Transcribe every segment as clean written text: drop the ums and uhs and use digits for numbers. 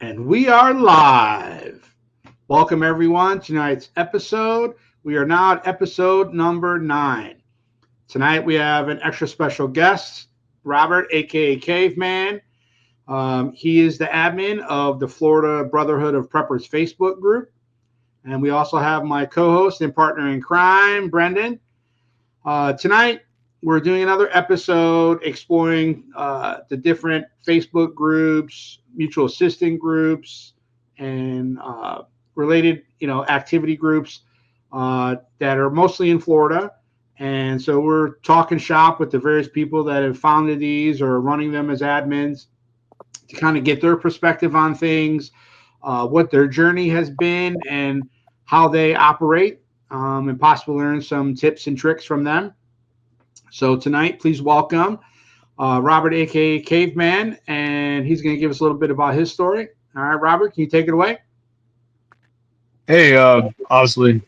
And we are live. Welcome, everyone, to tonight's episode. We are now at episode number 9. Tonight, we have an extra special guest, Robert, a.k.a. Caveman. He is the admin of the Florida Brotherhood of Preppers Facebook group. And we also have my co-host and partner in crime, Brendan. Tonight, we're doing another episode exploring the different Facebook groups, mutual assistant groups, and related, activity groups that are mostly in Florida. And so we're talking shop with the various people that have founded these or running them as admins to kind of get their perspective on things, what their journey has been, and how they operate, and possibly learn some tips and tricks from them. So tonight, please welcome Robert, a.k.a. Caveman, and he's going to give us a little bit about his story. All right, Robert, can you take it away? Hey, obviously,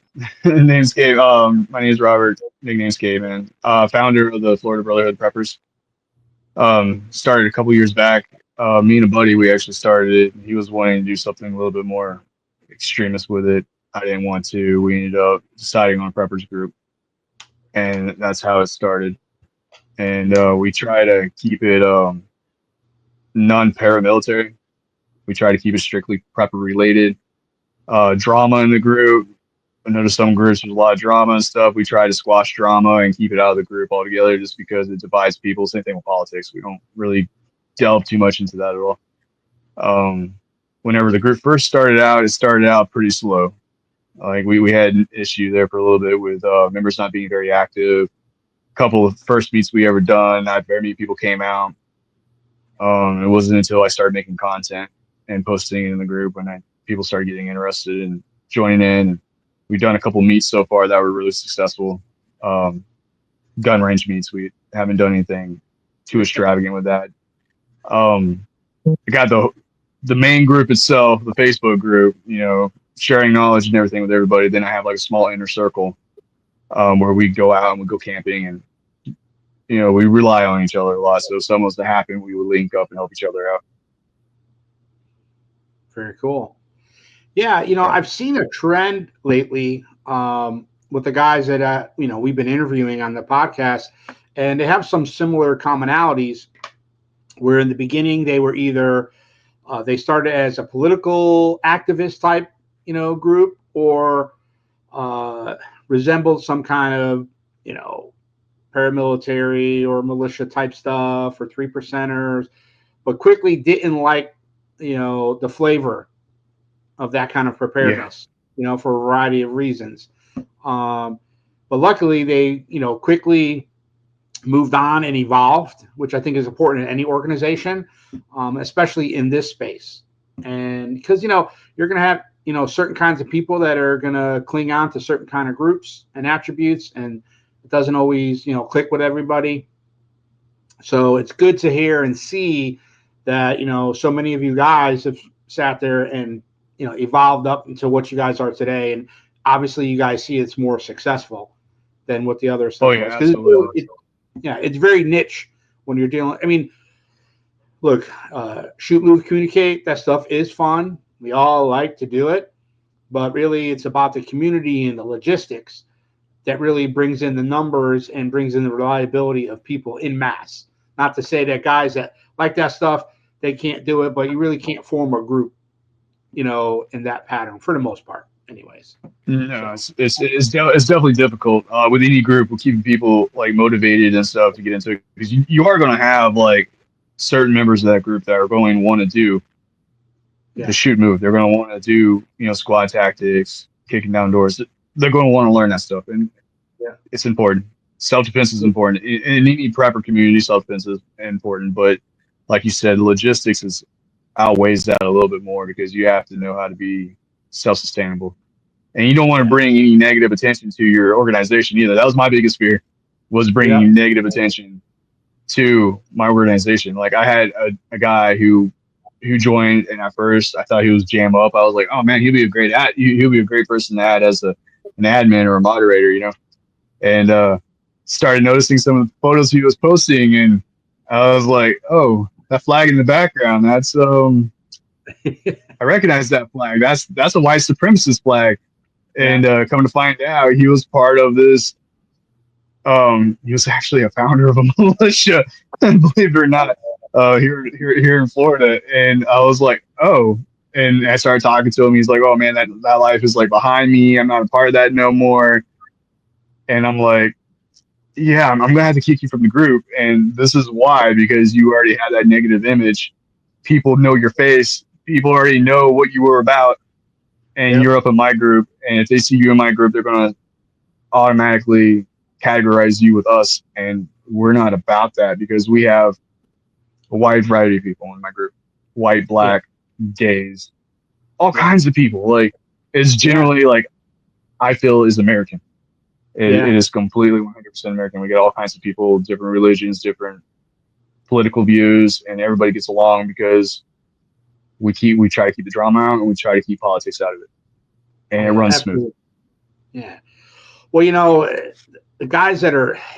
name's Cave. My name is Robert. Nickname's Caveman. Founder of the Florida Brotherhood Preppers. Started a couple years back. Me and a buddy, we actually started it. He was wanting to do something a little bit more extremist with it. I didn't want to. We ended up deciding on a preppers group, and that's how it started. And we try to keep it non-paramilitary. We try to keep it strictly prepper related. Drama in the group. I noticed some groups there's a lot of drama and stuff. We try to squash drama and keep it out of the group altogether just because it divides people. Same thing with politics. We don't really delve too much into that at all. Whenever the group first started out, it started out pretty slow. Like we had an issue there for a little bit with members not being very active. A couple of first meets we ever done, not very many people came out. It wasn't until I started making content and posting it in the group when people started getting interested and joining in. We've done a couple meets so far that were really successful. Gun range meets. We haven't done anything too extravagant with that. I got the main group itself, the Facebook group, sharing knowledge and everything with everybody. Then I have like a small inner circle where we go out and we go camping and, we rely on each other a lot. So if something was to happen, we would link up and help each other out. Very cool. Yeah, I've seen a trend lately with the guys that we've been interviewing on the podcast, and they have some similar commonalities. Where in the beginning they were either they started as a political activist type, group, or resembled some kind of, paramilitary or militia type stuff or 3%ers, but quickly didn't like, the flavor of that kind of preparedness, for a variety of reasons. But luckily they, quickly moved on and evolved, which I think is important in any organization, especially in this space. And because, you're going to have, certain kinds of people that are going to cling on to certain kind of groups and attributes, and it doesn't always, click with everybody. So it's good to hear and see that, so many of you guys have sat there and, evolved up into what you guys are today. And obviously you guys see it's more successful than what the other stuff was. Absolutely. It's very niche when you're dealing. I mean, look, shoot, move, communicate, that stuff is fun. We all like to do it. But really, it's about the community and the logistics that really brings in the numbers and brings in the reliability of people in mass. Not to say that guys that like that stuff, they can't do it, but you really can't form a group, in that pattern for the most part. Anyways, No, it's definitely difficult with any group. With keeping people like motivated and stuff to get into it, because you are going to have like certain members of that group that are going to want to do the shoot move. They're going to want to do squad tactics, kicking down doors. They're going to want to learn that stuff, and it's important. Self defense is important in any prepper community. Self defense is important, but like you said, logistics outweighs that a little bit more because you have to know how to be self-sustainable. And you don't want to bring any negative attention to your organization either. That was my biggest fear, was bringing negative attention to my organization. Like I had a guy who joined, and at first I thought he was jam up. I was like, oh man, he'll be a great person to add as an admin or a moderator, and started noticing some of the photos he was posting, and I was like, oh, that flag in the background, that's I recognize that flag. That's a white supremacist flag. Yeah. And come to find out, he was part of this. He was actually a founder of a militia, believe it or not, here in Florida. And I was like, oh. And I started talking to him. He's like, oh man, that life is like behind me. I'm not a part of that no more. And I'm like, yeah, I'm gonna have to kick you from the group. And this is why, because you already have that negative image. People know your face. People already know what you were about, and Yep. you're up in my group. And if they see you in my group, they're gonna automatically categorize you with us, and we're not about that because we have a wide variety of people in my group: white, Yeah. black, gays, all Yeah. kinds of people. Like it's Yeah. generally like I feel is American. It Yeah. is completely 100% American. We get all kinds of people, different religions, different political views, and everybody gets along because we try to keep the drama out and we try to keep politics out of it, Oh and it yeah. runs smooth. Absolutely. Yeah. Well, the guys that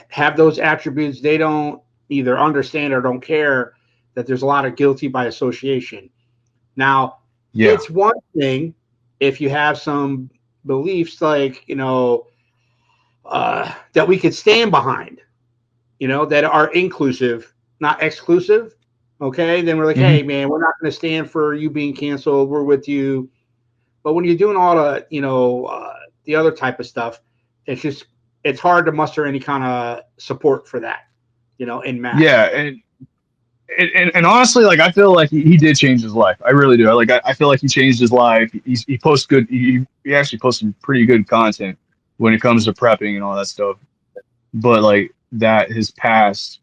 have those attributes, they don't either understand or don't care that there's a lot of guilty by association. Now, Yeah, it's one thing if you have some beliefs like that we could stand behind, that are inclusive, not exclusive. Okay, then we're like, hmm hey man, we're not going to stand for you being canceled. We're with you. But when you're doing all the other type of stuff, it's just it's hard to muster any kind of support for that, in yeah, mass. and honestly, like I feel like he did change his life. I really do. I feel like he changed his life. He posts good. He actually posts some pretty good content when it comes to prepping and all that stuff. But like that, his past,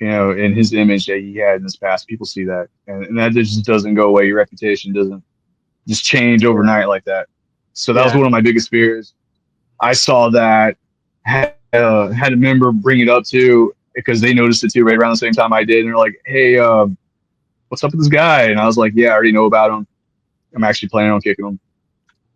and his image that he had in his past, people see that, and that just doesn't go away. Your reputation doesn't just change Yeah, overnight like that. So that was yeah, one of my biggest fears. I saw that, had a member bring it up too because they noticed it too right around the same time I did, and they're like, "Hey, what's up with this guy?" And I was like, "Yeah, I already know about him. I'm actually planning on kicking him."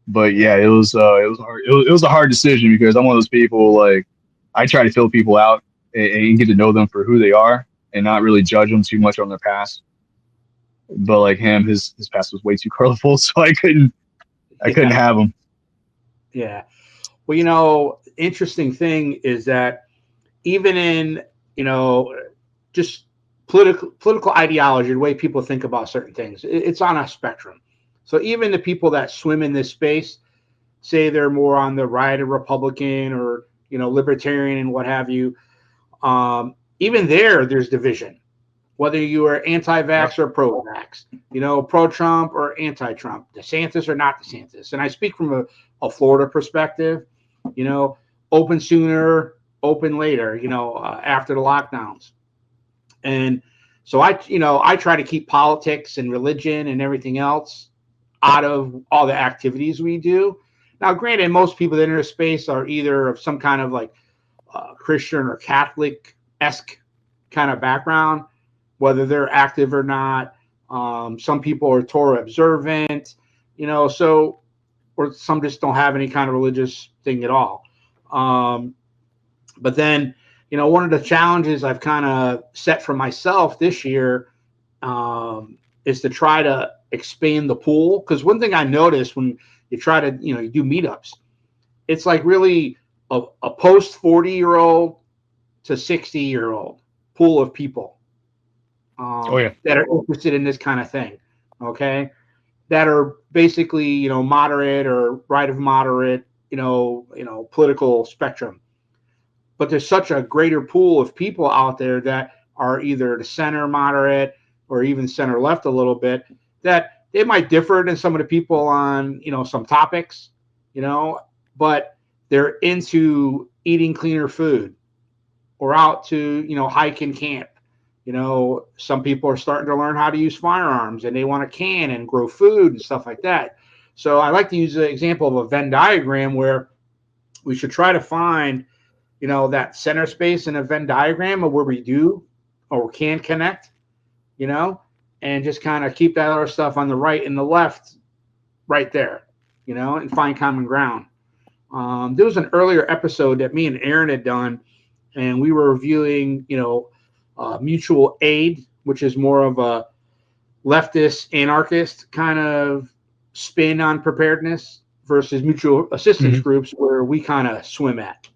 But yeah, yeah, it was hard. It was a hard decision because I'm one of those people like I try to fill people out and get to know them for who they are and not really judge them too much on their past. But like him, his past was way too colorful, so I couldn't yeah, have him. yeah. Well, interesting thing is that even in you know just political ideology, the way people think about certain things, it's on a spectrum. So even the people that swim in this space say they're more on the right of Republican or libertarian and what have you. Even there's division, whether you are Yep. anti-vax or pro-vax, pro-Trump or anti-Trump, DeSantis or not DeSantis. And I speak from a Florida perspective, you know, open sooner, open later, after the lockdowns. And so I try to keep politics and religion and everything else out of all the activities we do. Now, granted, most people that enter space are either of some kind of like Christian or Catholic esque kind of background, whether they're active or not. Some people are Torah observant, so, or some just don't have any kind of religious thing at all. Um, but then, one of the challenges I've kind of set for myself this year is to try to expand the pool. Because one thing I noticed when you try to, you do meetups, it's like really a post 40-year-old to 60-year-old pool of people Oh yeah. that are interested in this kind of thing. Okay, that are basically moderate or right of moderate, political spectrum. But there's such a greater pool of people out there that are either the center moderate or even center left a little bit, that they might differ than some of the people on some topics, you know, but they're into eating cleaner food or out to hike and camp. Some people are starting to learn how to use firearms and they want to can and grow food and stuff like that. So I like to use the example of a Venn diagram where we should try to find that center space in a Venn diagram of where we do or can connect, you know, and just kind of keep that other stuff on the right and the left right there, and find common ground. There was an earlier episode that me and Aaron had done, and we were reviewing, mutual aid, which is more of a leftist, anarchist kind of spin on preparedness versus mutual assistance groups where we kind of swim at.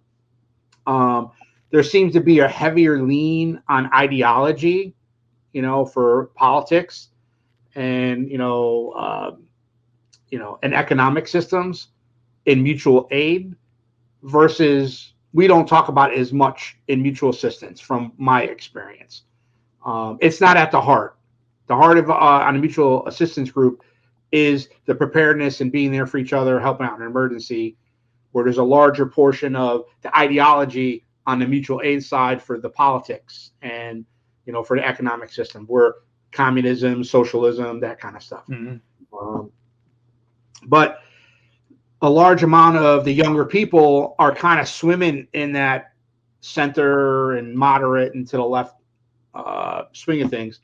There seems to be a heavier lean on ideology, for politics and, and economic systems in mutual aid versus we don't talk about it as much in mutual assistance from my experience. It's not at the heart. The heart of on a mutual assistance group is the preparedness and being there for each other, helping out in an emergency, where there's a larger portion of the ideology on the mutual aid side for the politics and, for the economic system, where communism, socialism, that kind of stuff. But a large amount of the younger people are kind of swimming in that center and moderate and to the left swing of things.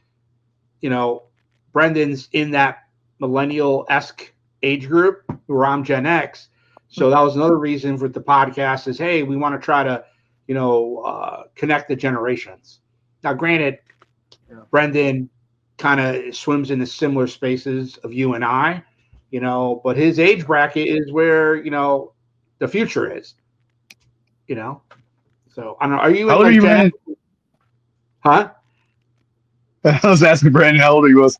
Brendan's in that millennial-esque age group where I'm Gen X. So that was another reason for the podcast is, hey, we want to try to, connect the generations. Now, granted, Brendan kind of swims in the similar spaces of you and I, but his age bracket is where, the future is, So I don't know. Are you? How old are you, Brandon? Huh? I was asking Brandon how old he was.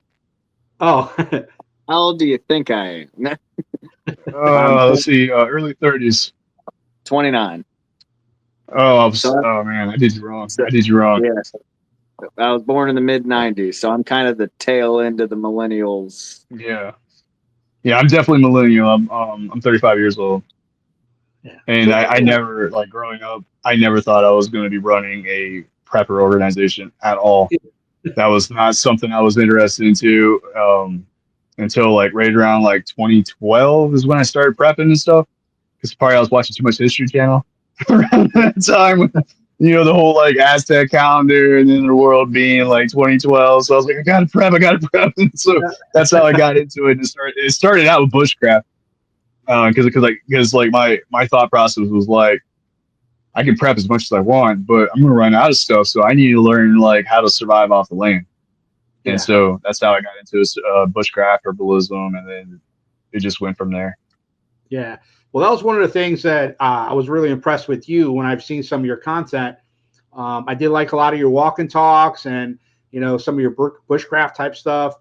Oh. How old do you think I am? Let's see, early 30s. 29. Oh, man, I did you wrong. Yeah. I was born in the mid 90s, so I'm kind of the tail end of the millennials. Yeah, I'm definitely millennial. I'm 35 years old, and I never, like, growing up, I never thought I was going to be running a prepper organization at all. That was not something I was interested into until like right around like 2012 is when I started prepping and stuff. Because probably I was watching too much History Channel around that time. The whole like Aztec calendar and then the world being like 2012. So I was like, I gotta prep. And so that's how I got into it. It started out with bushcraft because my thought process was like, I can prep as much as I want, but I'm gonna run out of stuff. So I need to learn like how to survive off the land. Yeah. And so that's how I got into bushcraft, herbalism, and then it just went from there. Yeah. Well, that was one of the things that I was really impressed with you when I've seen some of your content. I did like a lot of your walk and talks and, some of your bushcraft type stuff.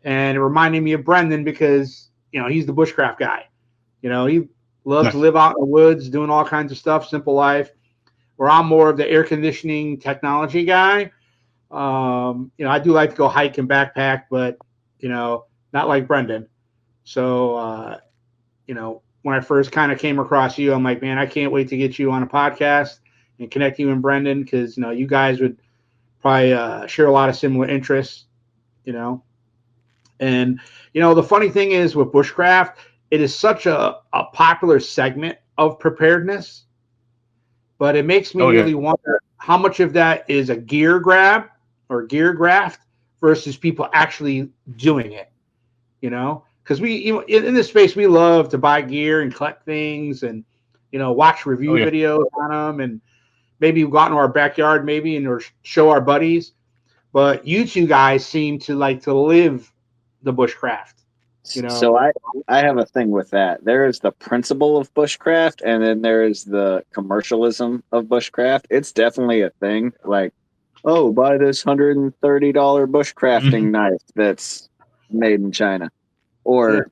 And it reminded me of Brendan because, he's the bushcraft guy. He loves to live out in the woods, doing all kinds of stuff, simple life. Where I'm more of the air conditioning technology guy. I do like to go hike and backpack, but, not like Brendan. So, when I first kind of came across you, I'm like, man, I can't wait to get you on a podcast and connect you and Brendan because, you guys would probably share a lot of similar interests, And, the funny thing is with bushcraft, it is such a popular segment of preparedness. But it makes me really wonder how much of that is a gear grab or gear graft versus people actually doing it, because we, in this space, we love to buy gear and collect things and, watch review videos on them and maybe go out in our backyard or show our buddies. But you two guys seem to like to live the bushcraft. So I have a thing with that. There is the principle of bushcraft, and then there is the commercialism of bushcraft. It's definitely a thing. Like, oh, buy this $130 bushcrafting knife that's made in China, or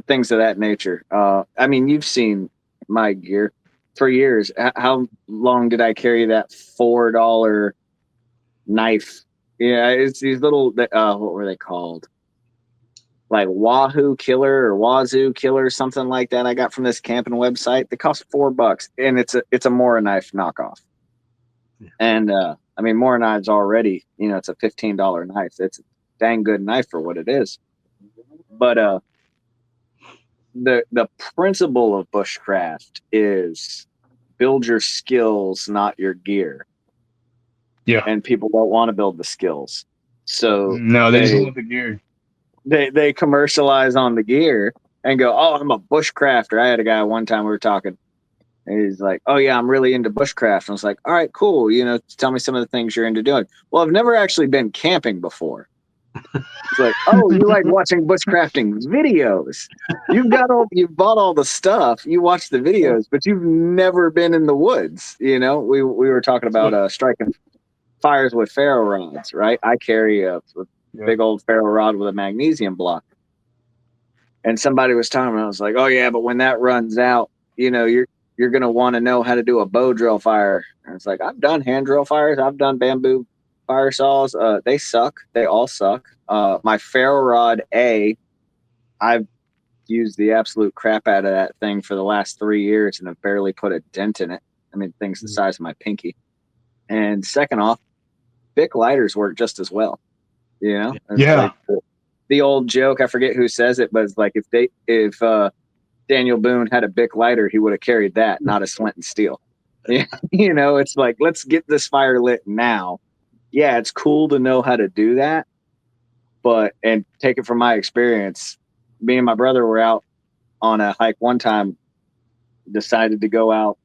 things of that nature. I mean, you've seen my gear for years. How long did I carry that $4 knife? Yeah, it's these little. What were they called? Like Wahoo Killer or Wazoo Killer, something like that. I got from this camping website. They cost $4, and it's a Mora knife knockoff. Yeah. And I mean, Mora knives already, it's a $15 knife. It's a dang good knife for what it is. But the principle of bushcraft is build your skills, not your gear. Yeah. And people don't want to build the skills, so no, they just want the gear. They commercialize on the gear and go, oh, I'm a bushcrafter. I had a guy one time we were talking, and he's like, oh yeah, I'm really into bushcraft. And I was like, all right, cool. Tell me some of the things you're into doing. Well, I've never actually been camping before. It's like, oh, you like watching bushcrafting videos. You've bought all the stuff, you watch the videos, but you've never been in the woods. We were talking about striking fires with ferro rods, right? I carry a big old ferro rod with a magnesium block. And somebody was telling me, I was like, oh yeah, but when that runs out, you're gonna want to know how to do a bow drill fire. And it's like, I've done hand drill fires, I've done bamboo fire saws. They suck. They all suck. My ferro rod I've used the absolute crap out of that thing for the last 3 years and have barely put a dent in it. I mean, thing's the size of my pinky. And second off, Bic lighters work just as well. It's Yeah. like the old joke. I forget who says it, but it's like if Daniel Boone had a Bic lighter, he would have carried that, not a flint and steel. It's like, let's get this fire lit now. Yeah, it's cool to know how to do that, and take it from my experience. Me and my brother were out on a hike one time, decided to go out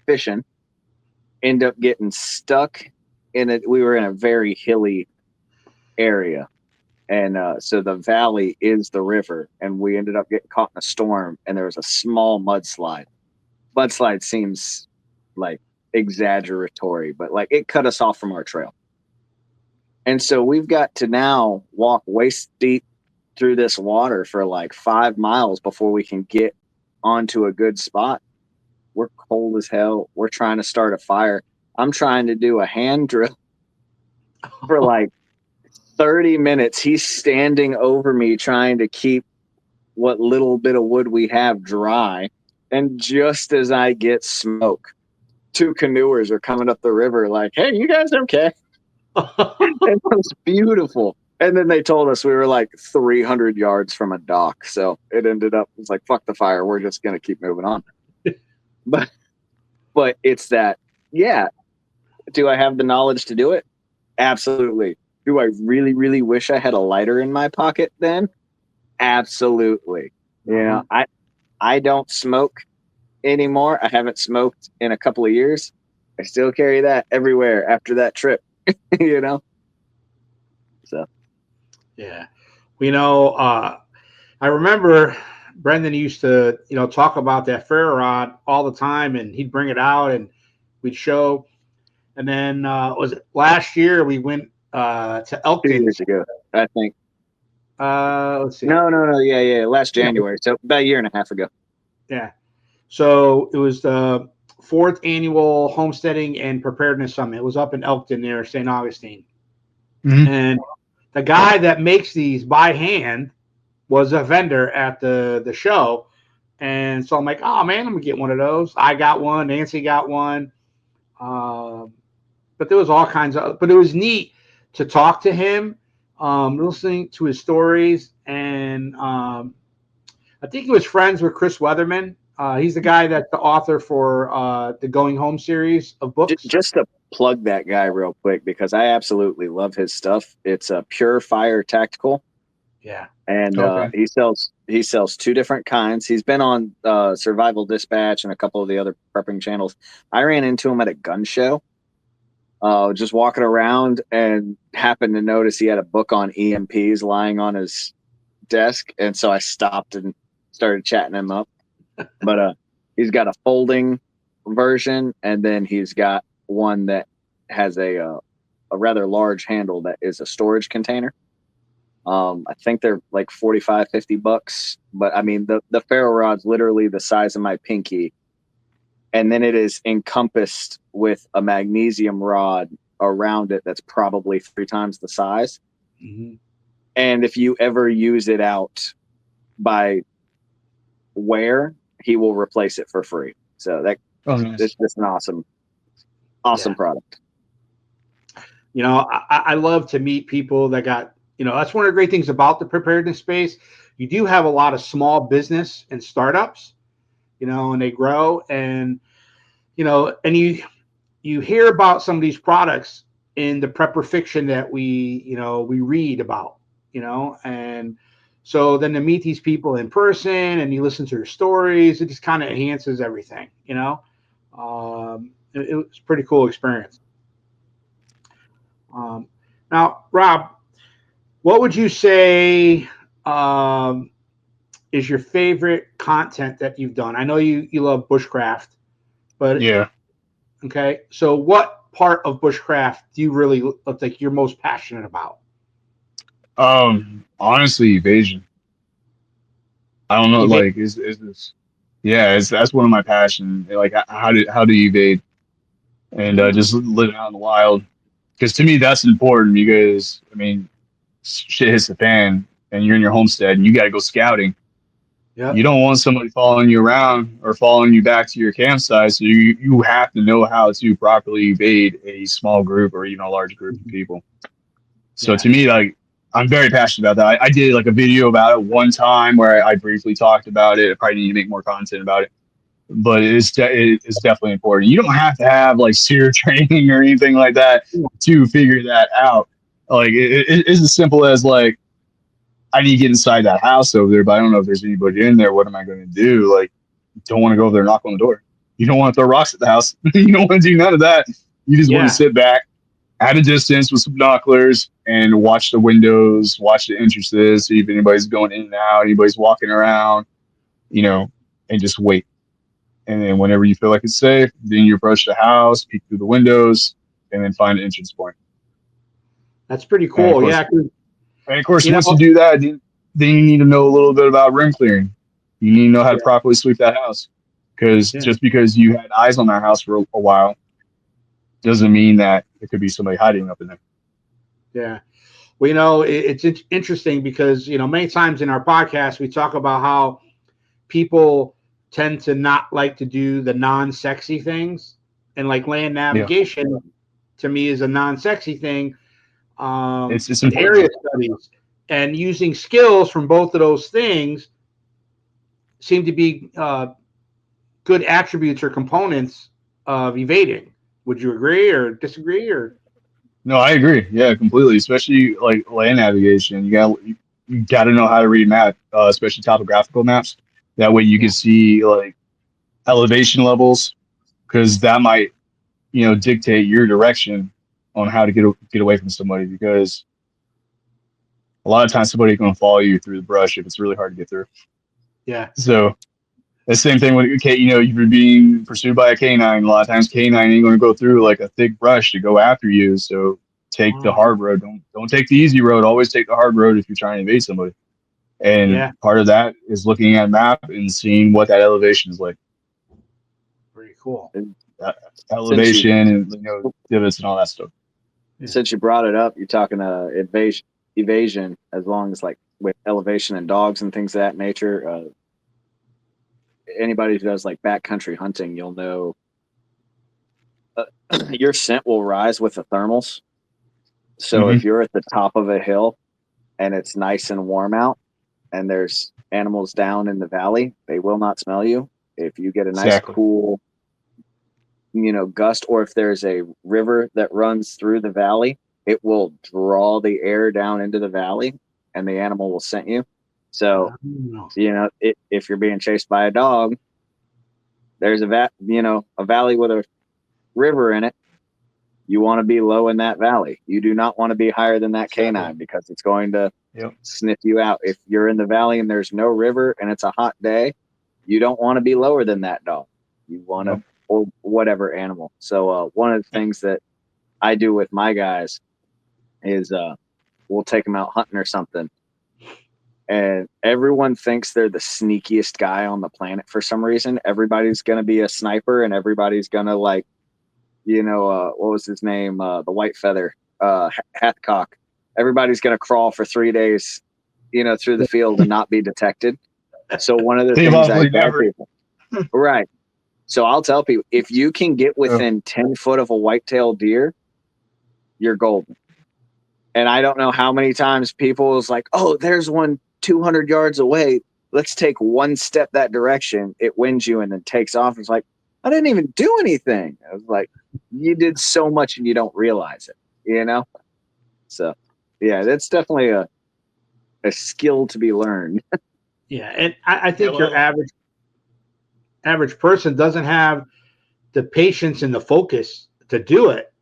fishing, end up getting stuck in it. We were in a very hilly area. And so the valley is the river, and we ended up getting caught in a storm, and there was a small mudslide. Mudslide seems like exaggeratory, but like it cut us off from our trail. And so we've got to now walk waist deep through this water for like 5 miles before we can get onto a good spot. We're cold as hell. We're trying to start a fire. I'm trying to do a hand drill for like 30 minutes. He's standing over me trying to keep what little bit of wood we have dry. And just as I get smoke, 2 canoers are coming up the river like, hey, you guys okay? It was beautiful. And then they told us we were like 300 yards from a dock. So it ended up, it's like, fuck the fire. We're just going to keep moving on. But it's that, yeah. Do I have the knowledge to do it? Absolutely. Do I really, really wish I had a lighter in my pocket then? Absolutely. I don't smoke anymore. I haven't smoked in a couple of years. I still carry that everywhere after that trip, So. Yeah. I remember Brendan used to, talk about that ferro rod all the time, and he'd bring it out and we'd show. And then was it last year we went to Elkton? 2 years ago, I think. Let's see. No. Yeah. Last January. So about a year and a half ago. Yeah. So it was the 4th annual Homesteading and Preparedness Summit. It was up in Elkton near St. Augustine. Mm-hmm. And the guy that makes these by hand was a vendor at the show. And so I'm like, oh, man, I'm going to get one of those. I got one. Nancy got one. But there was all kinds of – but it was neat to talk to him, listening to his stories. And I think he was friends with Chris Weatherman. He's the guy that's the author for the Going Home series of books. Just to plug that guy real quick, because I absolutely love his stuff. It's a Pure Fire Tactical. Yeah. And he sells 2 different kinds. He's been on Survival Dispatch and a couple of the other prepping channels. I ran into him at a gun show, just walking around, and happened to notice he had a book on EMPs lying on his desk. And so I stopped and started chatting him up. But he's got a folding version, and then he's got one that has a rather large handle that is a storage container. I think they're like $45-50, but I mean the ferro rod's literally the size of my pinky, and then it is encompassed with a magnesium rod around it that's probably 3 times the size. Mm-hmm. And if you ever use it out by wear, he will replace it for free. So Nice. it's just an awesome product. I love to meet people that got, that's one of the great things about the preparedness space. You do have a lot of small business and startups, and they grow, and, and you hear about some of these products in the prepper fiction that we read about, and so then to meet these people in person and you listen to their stories, it just kind of enhances everything, it was a pretty cool experience. Now, Rob, What would you say is your favorite content that you've done? I know you love bushcraft, but Yeah. okay. So what part of bushcraft do you really look like you're most passionate about? Honestly, evasion. I don't know, Evade. like, is this? Yeah, that's one of my passions. Like, how do you evade and just living out in the wild? Because to me, that's important. Because I mean, shit hits the fan, and you're in your homestead, and you got to go scouting. You Yep. don't want somebody following you around or following you back to your campsite. So you have to know how to properly evade a small group or even a large group of people. So to Yes. me, like, I'm very passionate about that. I did like a video about it one time where I briefly talked about it. I probably need to make more content about it, but it's definitely important. You don't have to have like SEER training or anything like that to figure that out. Like it's as simple as like I need to get inside that house over there, but I don't know if there's anybody in there. What am I going to do? Like, don't want to go over there and knock on the door. You don't want to throw rocks at the house. You don't want to do none of that. You just want to Yeah. sit back at a distance with some binoculars and watch the windows, watch the entrances, see if anybody's going in and out, anybody's walking around, you know, and just wait. And then whenever you feel like it's safe, then you approach the house, peek through the windows, and then find an entrance point. That's pretty And of cool. course, Yeah. 'Cause, and of course, you once you know. do that, then you need to know a little bit about rim clearing. You need to know how to Yeah. properly sweep that house. Because Yeah. just because you had eyes on that house for a while doesn't mean that there could be somebody hiding up in there. Yeah. Well, it's interesting because many times in our podcast we talk about how people tend to not like to do the non-sexy things, and like land Yeah, navigation to me is a non-sexy thing. it's And important area though. studies and using skills from both of those things seem to be good attributes or components of evading. Would you agree or disagree? Or No, I agree. Yeah, completely. Especially like land navigation. You got to know how to read a map, especially topographical maps. That way you can yeah, see like elevation levels, because that might dictate your direction on how to get away from somebody. Because a lot of times somebody's going to follow you through the brush if it's really hard to get through. yeah, So the same thing with if you're being pursued by a canine, a lot of times canine ain't going to go through like a thick brush to go after you. So take the oh, hard road. Don't take the easy road. Always take the hard road if you're trying to evade somebody. And yeah, part of that is looking at a map and seeing what that elevation is like. pretty cool. And Uh, since you elevation and divots and all that stuff. Yeah, since you brought it up, you're talking evasion as long as like with elevation and dogs and things of that nature. Anybody who does like backcountry hunting, you'll know uh, your scent will rise with the thermals. So Hmm. if you're at the top of a hill and it's nice and warm out, and there's animals down in the valley, they will not smell you. If you get a nice Exactly. cool, gust, or if there's a river that runs through the valley, it will draw the air down into the valley, and the animal will scent you. So, oh, if you're being chased by a dog, there's a valley with a river in it. You want to be low in that valley. You do not want to be higher than that Exactly. canine because it's going to Yep. sniff you out. If you're in the valley and there's no river and it's a hot day, you don't want to be lower than that dog. You want to, Nope. or whatever animal. So one of the things that I do with my guys is we'll take them out hunting or something, and everyone thinks they're the sneakiest guy on the planet for some reason. Everybody's gonna be a sniper, and everybody's gonna like, what was his name? The white feather, Hathcock. Everybody's gonna crawl for 3 days, through the field and not be detected. So one of the They've things I obviously tell never. people, right? So I'll tell people, if you can get Uh, within 10 foot of a white-tailed deer, you're golden. And I don't know how many times people was like, oh, there's one 200 yards away. Let's take one step that direction. It wins you and then takes off. It's like, I didn't even do anything. I was like, you did so much and you don't realize it. So, yeah, that's definitely a skill to be learned. yeah. And I yeah. think your average person doesn't have the patience and the focus to do it.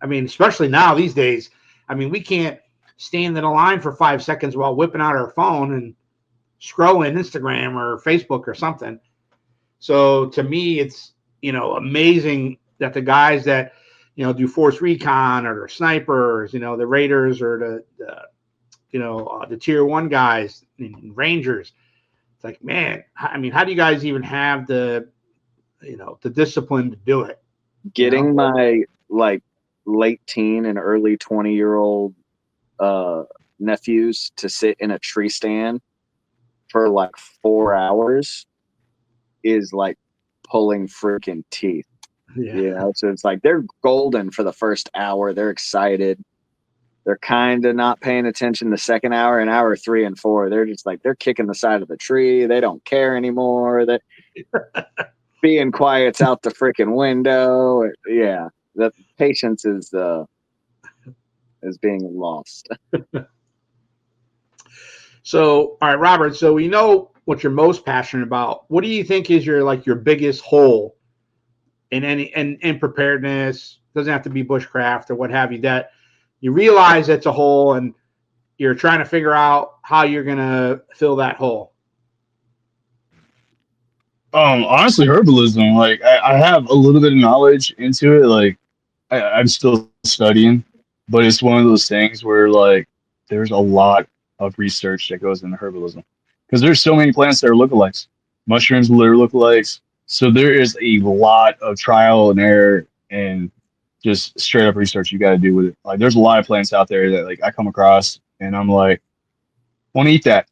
I mean, especially now these days. I mean, we can't standing in a line for 5 seconds while whipping out our phone and scrolling Instagram or Facebook or something. So to me, it's, amazing that the guys that, do force recon or the snipers, the raiders or the tier 1 guys and rangers. It's like, man, I mean, how do you guys even have the discipline to do it? Getting my like late teen and early 20-year-old nephews to sit in a tree stand for like 4 hours is like pulling freaking teeth. Yeah. So it's like they're golden for the first hour. They're excited. They're kind of not paying attention the second hour, and hour 3 and 4. They're just like, they're kicking the side of the tree. They don't care anymore. That being quiet's out the freaking window. Yeah. The patience is being lost. So, all right, Robert, so we know what you're most passionate about. What do you think is your biggest hole in preparedness? Doesn't have to be bushcraft or what have you, that you realize it's a hole and you're trying to figure out how you're going to fill that hole. Honestly, herbalism. Like I have a little bit of knowledge into it. Like I'm still studying, but it's one of those things where like there's a lot of research that goes into herbalism because there's so many plants that are lookalikes. Mushrooms are lookalikes, so there is a lot of trial and error and just straight up research you got to do with it. Like there's a lot of plants out there that like I come across and I'm like, want to eat that.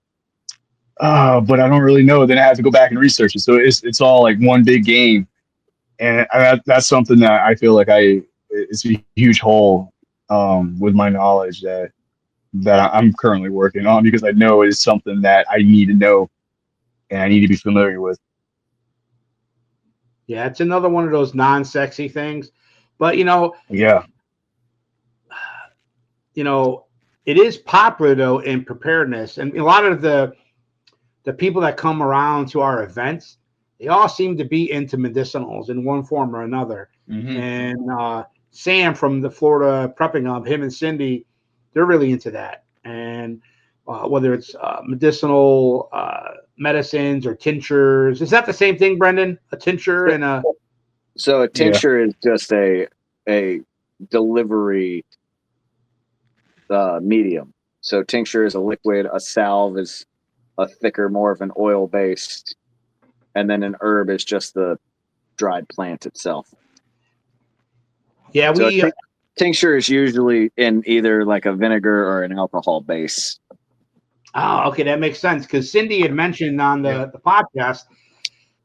But I don't really know. Then I have to go back and research it. So it's all like one big game, and that's something that I feel like it's a huge hole with my knowledge that I'm currently working on because I know it is something that I need to know and I need to be familiar with. Yeah, it's another one of those non-sexy things, but Yeah, it is popular though in preparedness, and a lot of the people that come around to our events, they all seem to be into medicinals in one form or another. mm-hmm. And Sam from the Florida Prepping Hub, him and Cindy, they're really into that. And whether it's medicinal medicines or tinctures, is that the same thing, Brendan? A tincture and a So a tincture is just a delivery medium. So tincture is a liquid, a salve is a thicker, more of an oil based, and then an herb is just the dried plant itself. Yeah, so tincture is usually in either like a vinegar or an alcohol base. Oh, okay, that makes sense because Cindy had mentioned on the podcast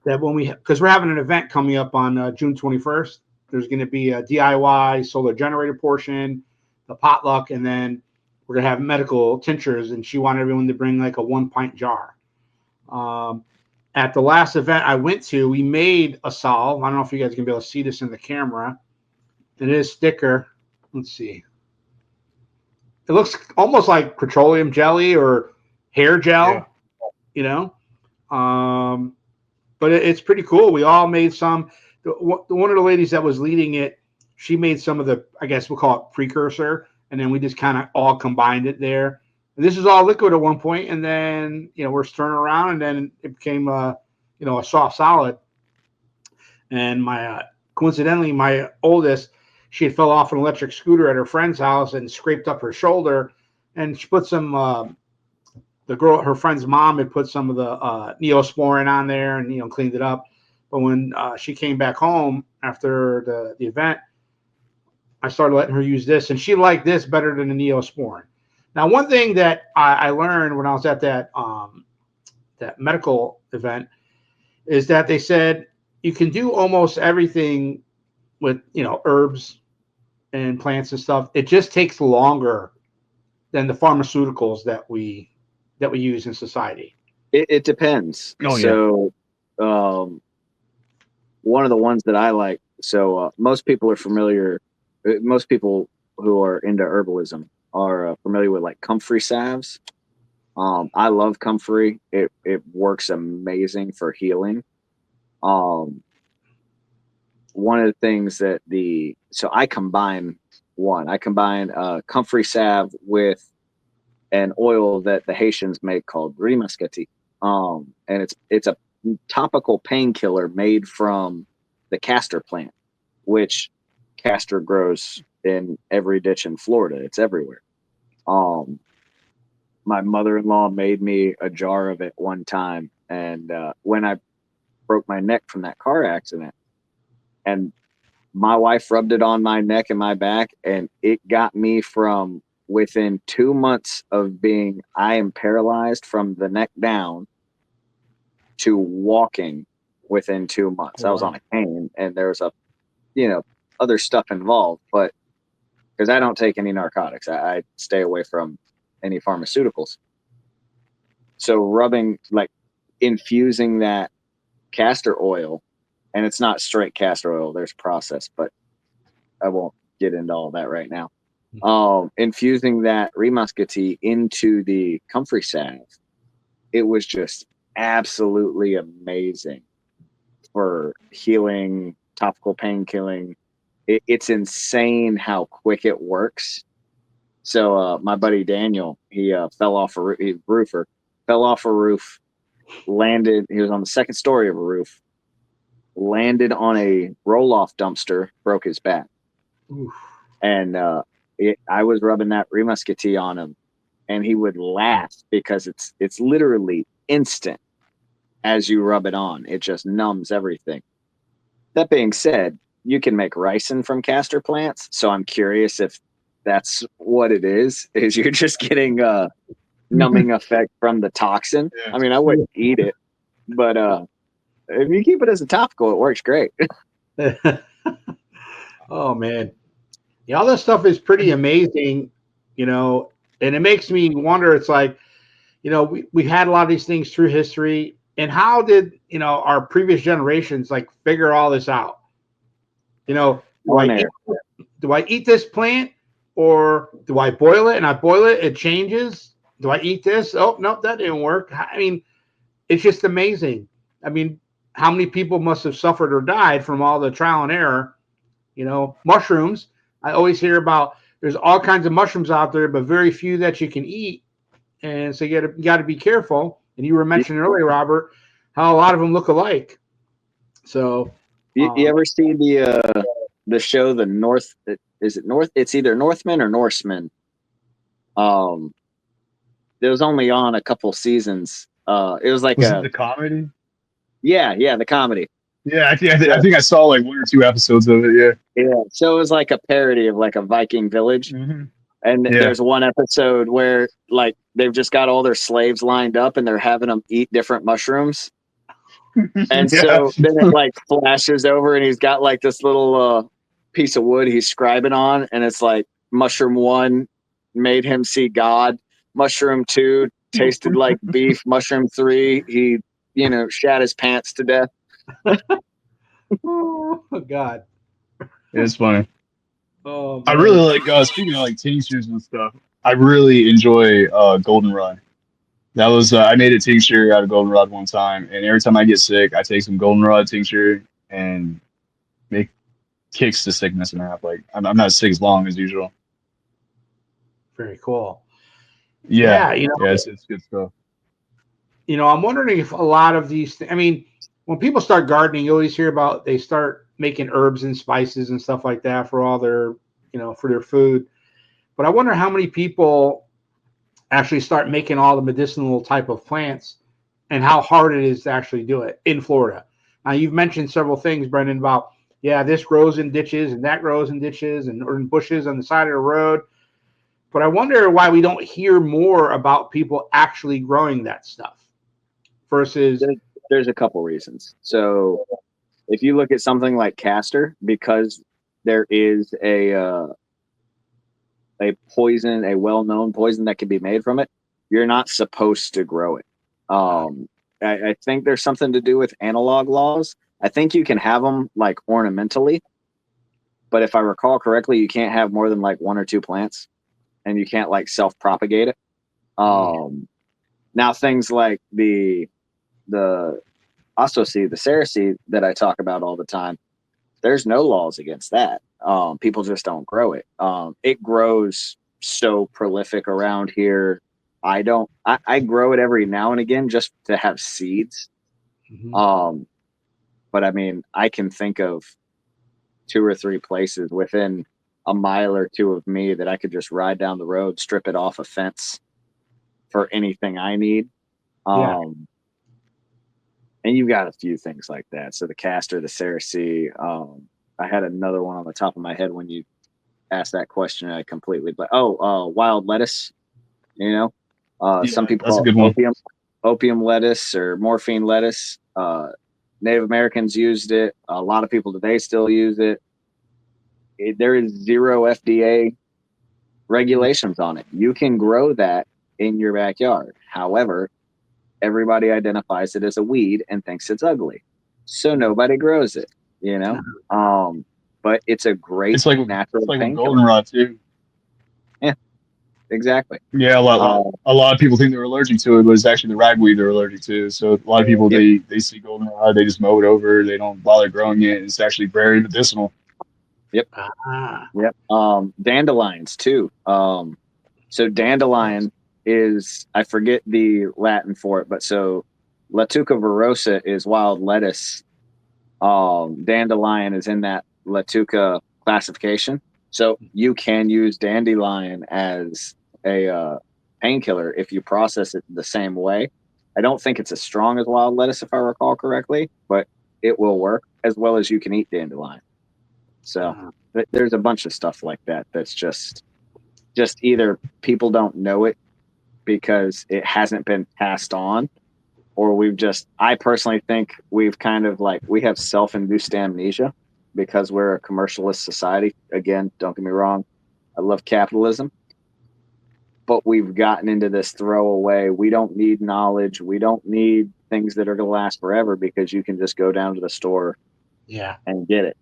that because we're having an event coming up on June 21st, there's going to be a DIY solar generator portion, the potluck, and then we're going to have medical tinctures, and she wanted everyone to bring like a 1-pint jar. At the last event I went to, we made a salve. I don't know if you guys can be able to see this in the camera. It is thicker. Let's see. It looks almost like petroleum jelly or hair gel, but it's pretty cool. We all made some. One of the ladies that was leading it, she made some of the, I guess we'll call it precursor, and then we just kind of all combined it there. And this is all liquid at one point, and then we're stirring around, and then it became a soft solid. And coincidentally, my oldest, she had fell off an electric scooter at her friend's house and scraped up her shoulder, and she put some. Her friend's mom had put some of the Neosporin on there and cleaned it up. But when she came back home after the event, I started letting her use this, and she liked this better than the Neosporin. Now, one thing that I learned when I was at that medical event is that they said you can do almost everything with herbs and plants and stuff. It just takes longer than the pharmaceuticals that we use in society. It depends. Oh, so one of the ones that I like, so most people are familiar, most people who are into herbalism are familiar with like comfrey salves. I love comfrey. It works amazing for healing. One of the things so I combine comfrey salve with an oil that the Haitians make called rimascati. And it's a topical painkiller made from the castor plant, which castor grows in every ditch in Florida. It's everywhere. Um, my mother-in-law made me a jar of it one time, and when I broke my neck from that car accident, and my wife rubbed it on my neck and my back, and it got me from within 2 months of being I am paralyzed from the neck down to walking within 2 months. I was on a cane, and there was other stuff involved, but because I don't take any narcotics, I stay away from any pharmaceuticals. So rubbing, like infusing that castor oil, and it's not straight castor oil, there's process, but I won't get into all that right now. Infusing that rimascati into the comfrey salve, it was just absolutely amazing for healing, topical pain killing. It's insane how quick it works. So my buddy Daniel, he fell off a roofer, fell off a roof, landed. He was on the second story of a roof, landed on a roll-off dumpster, broke his back. Oof. And I was rubbing that rimascati on him, and he would laugh because it's literally instant as you rub it on. It just numbs everything. That being said, you can make ricin from castor plants, so I'm curious if that's what it is you're just getting a numbing effect from the toxin. Yeah. I mean, I wouldn't eat it, but if you keep it as a topical, it works great. Oh, man. Yeah, all this stuff is pretty amazing, and it makes me wonder. It's like, we've had a lot of these things through history, and how did, our previous generations like figure all this out? Do I eat this plant, or do I boil it and I boil it? It changes. Do I eat this? Oh, no, that didn't work. I mean, it's just amazing. I mean, how many people must have suffered or died from all the trial and error? Mushrooms. I always hear about there's all kinds of mushrooms out there, but very few that you can eat. And so you got to be careful. And you were mentioning earlier, Robert, how a lot of them look alike. So you ever see the show The North? Is it North? It's either Northmen or Norsemen. It was only on a couple seasons. It was like it the comedy? Yeah, the comedy. Yeah, I think I saw like 1 or 2 episodes of it. Yeah. So it was like a parody of like a Viking village. Mm-hmm. And there's one episode where like they've just got all their slaves lined up and they're having them eat different mushrooms. And so then it like flashes over and he's got like this little piece of wood he's scribing on, and it's like mushroom 1 made him see God. Mushroom 2 tasted like beef. Mushroom 3, he shat his pants to death. Oh God. It's funny. Oh, I really like speaking of like tinctures and stuff, I really enjoy goldenrod. That was I made a tincture out of goldenrod one time, and every time I get sick I take some goldenrod tincture and it kicks the sickness in half. Like I'm not sick as long as usual. Very cool. Yeah, it's good stuff. I'm wondering if a lot of these I mean, when people start gardening, you always hear about they start making herbs and spices and stuff like that for all their, for their food. But I wonder how many people actually start making all the medicinal type of plants and how hard it is to actually do it in Florida. Now, you've mentioned several things, Brendan, about, this grows in ditches and that grows in ditches or in bushes on the side of the road. But I wonder why we don't hear more about people actually growing that stuff versus. There's a couple reasons. So if you look at something like castor, because there is a poison, a well-known poison that can be made from it, you're not supposed to grow it. I think there's something to do with analog laws. I think you can have them like ornamentally, but if I recall correctly, you can't have more than like 1 or 2 plants, and you can't like self-propagate it. Now things like the Ostoseed, the Cereseed that I talk about all the time, there's no laws against that. People just don't grow it. It grows so prolific around here. I don't. I grow it every now and again just to have seeds. Mhm. But I mean, I can think of 2 or 3 places within a mile or two of me that I could just ride down the road, strip it off a fence for anything I need. Yeah. And you've got a few things like that. So the castor, the cerasee. I had another one on the top of my head when you asked that question. I completely, but wild lettuce. You know, some Yeah, people that's a call good it one. opium lettuce or morphine lettuce. Native Americans used it. A lot of people today still use it. There is zero FDA regulations on it. You can grow that in your backyard. However, everybody identifies it as a weed and thinks it's ugly. So nobody grows it, you know? But it's a great It's natural like with painkiller. goldenrod too. Yeah, exactly. Yeah, a lot of people think they're allergic to it, but it's actually the ragweed they're allergic to. So a lot of people Yep. they see goldenrod, they just mow it over, they don't bother growing it. It's actually very medicinal. Yep. Ah. Yep. Dandelions too. So dandelion is, I forget the Latin for it, but so Latuca virosa is wild lettuce. Dandelion is in that Latuca classification. So you can use dandelion as a painkiller if you process it the same way. I don't think it's as strong as wild lettuce, if I recall correctly, but it will work as well as you can eat dandelion. So Ah. there's a bunch of stuff like that that's just either people don't know it because it hasn't been passed on, or I personally think we've kind of like, we have self-induced amnesia because we're a commercialist society. Again, don't get me wrong, I love capitalism, but we've gotten into this throwaway, we don't need knowledge, we don't need things that are going to last forever, because you can just go down to the store Yeah. and get it,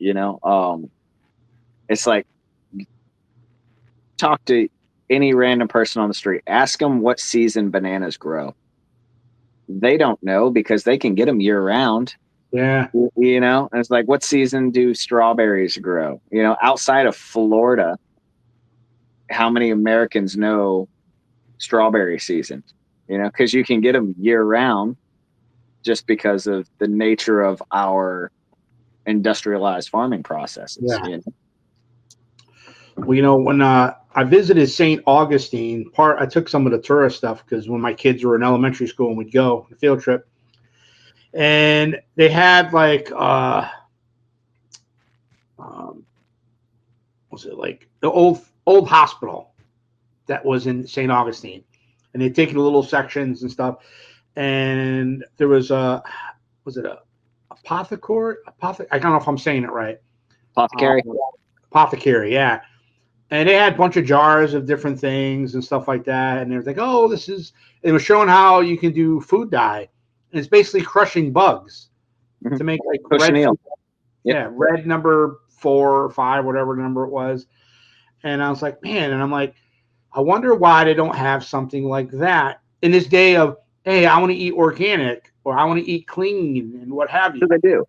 it's like, talk to any random person on the street, ask them what season bananas grow. They don't know because they can get them year round. Yeah. And it's like, what season do strawberries grow? Outside of Florida, how many Americans know strawberry season? Because you can get them year round just because of the nature of our industrialized farming processes. Yeah. Well, when I visited St. Augustine, I took some of the tourist stuff because when my kids were in elementary school and we'd go on a field trip, and they had like um, was it like the old hospital that was in St. Augustine, and they'd taken little sections and stuff, and there was a apothecary? I don't know if I'm saying it right. Apothecary. Apothecary, yeah. And they had a bunch of jars of different things and stuff like that. And they were like, "Oh, it was showing how you can do food dye. And it's basically crushing bugs Mm-hmm. to make like Cochineal. Yep. Yeah, red number 4 or 5, whatever number it was." And I was like, man, and I'm like, I wonder why they don't have something like that in this day of, hey, I want to eat organic or I want to eat clean and what have So you. they do.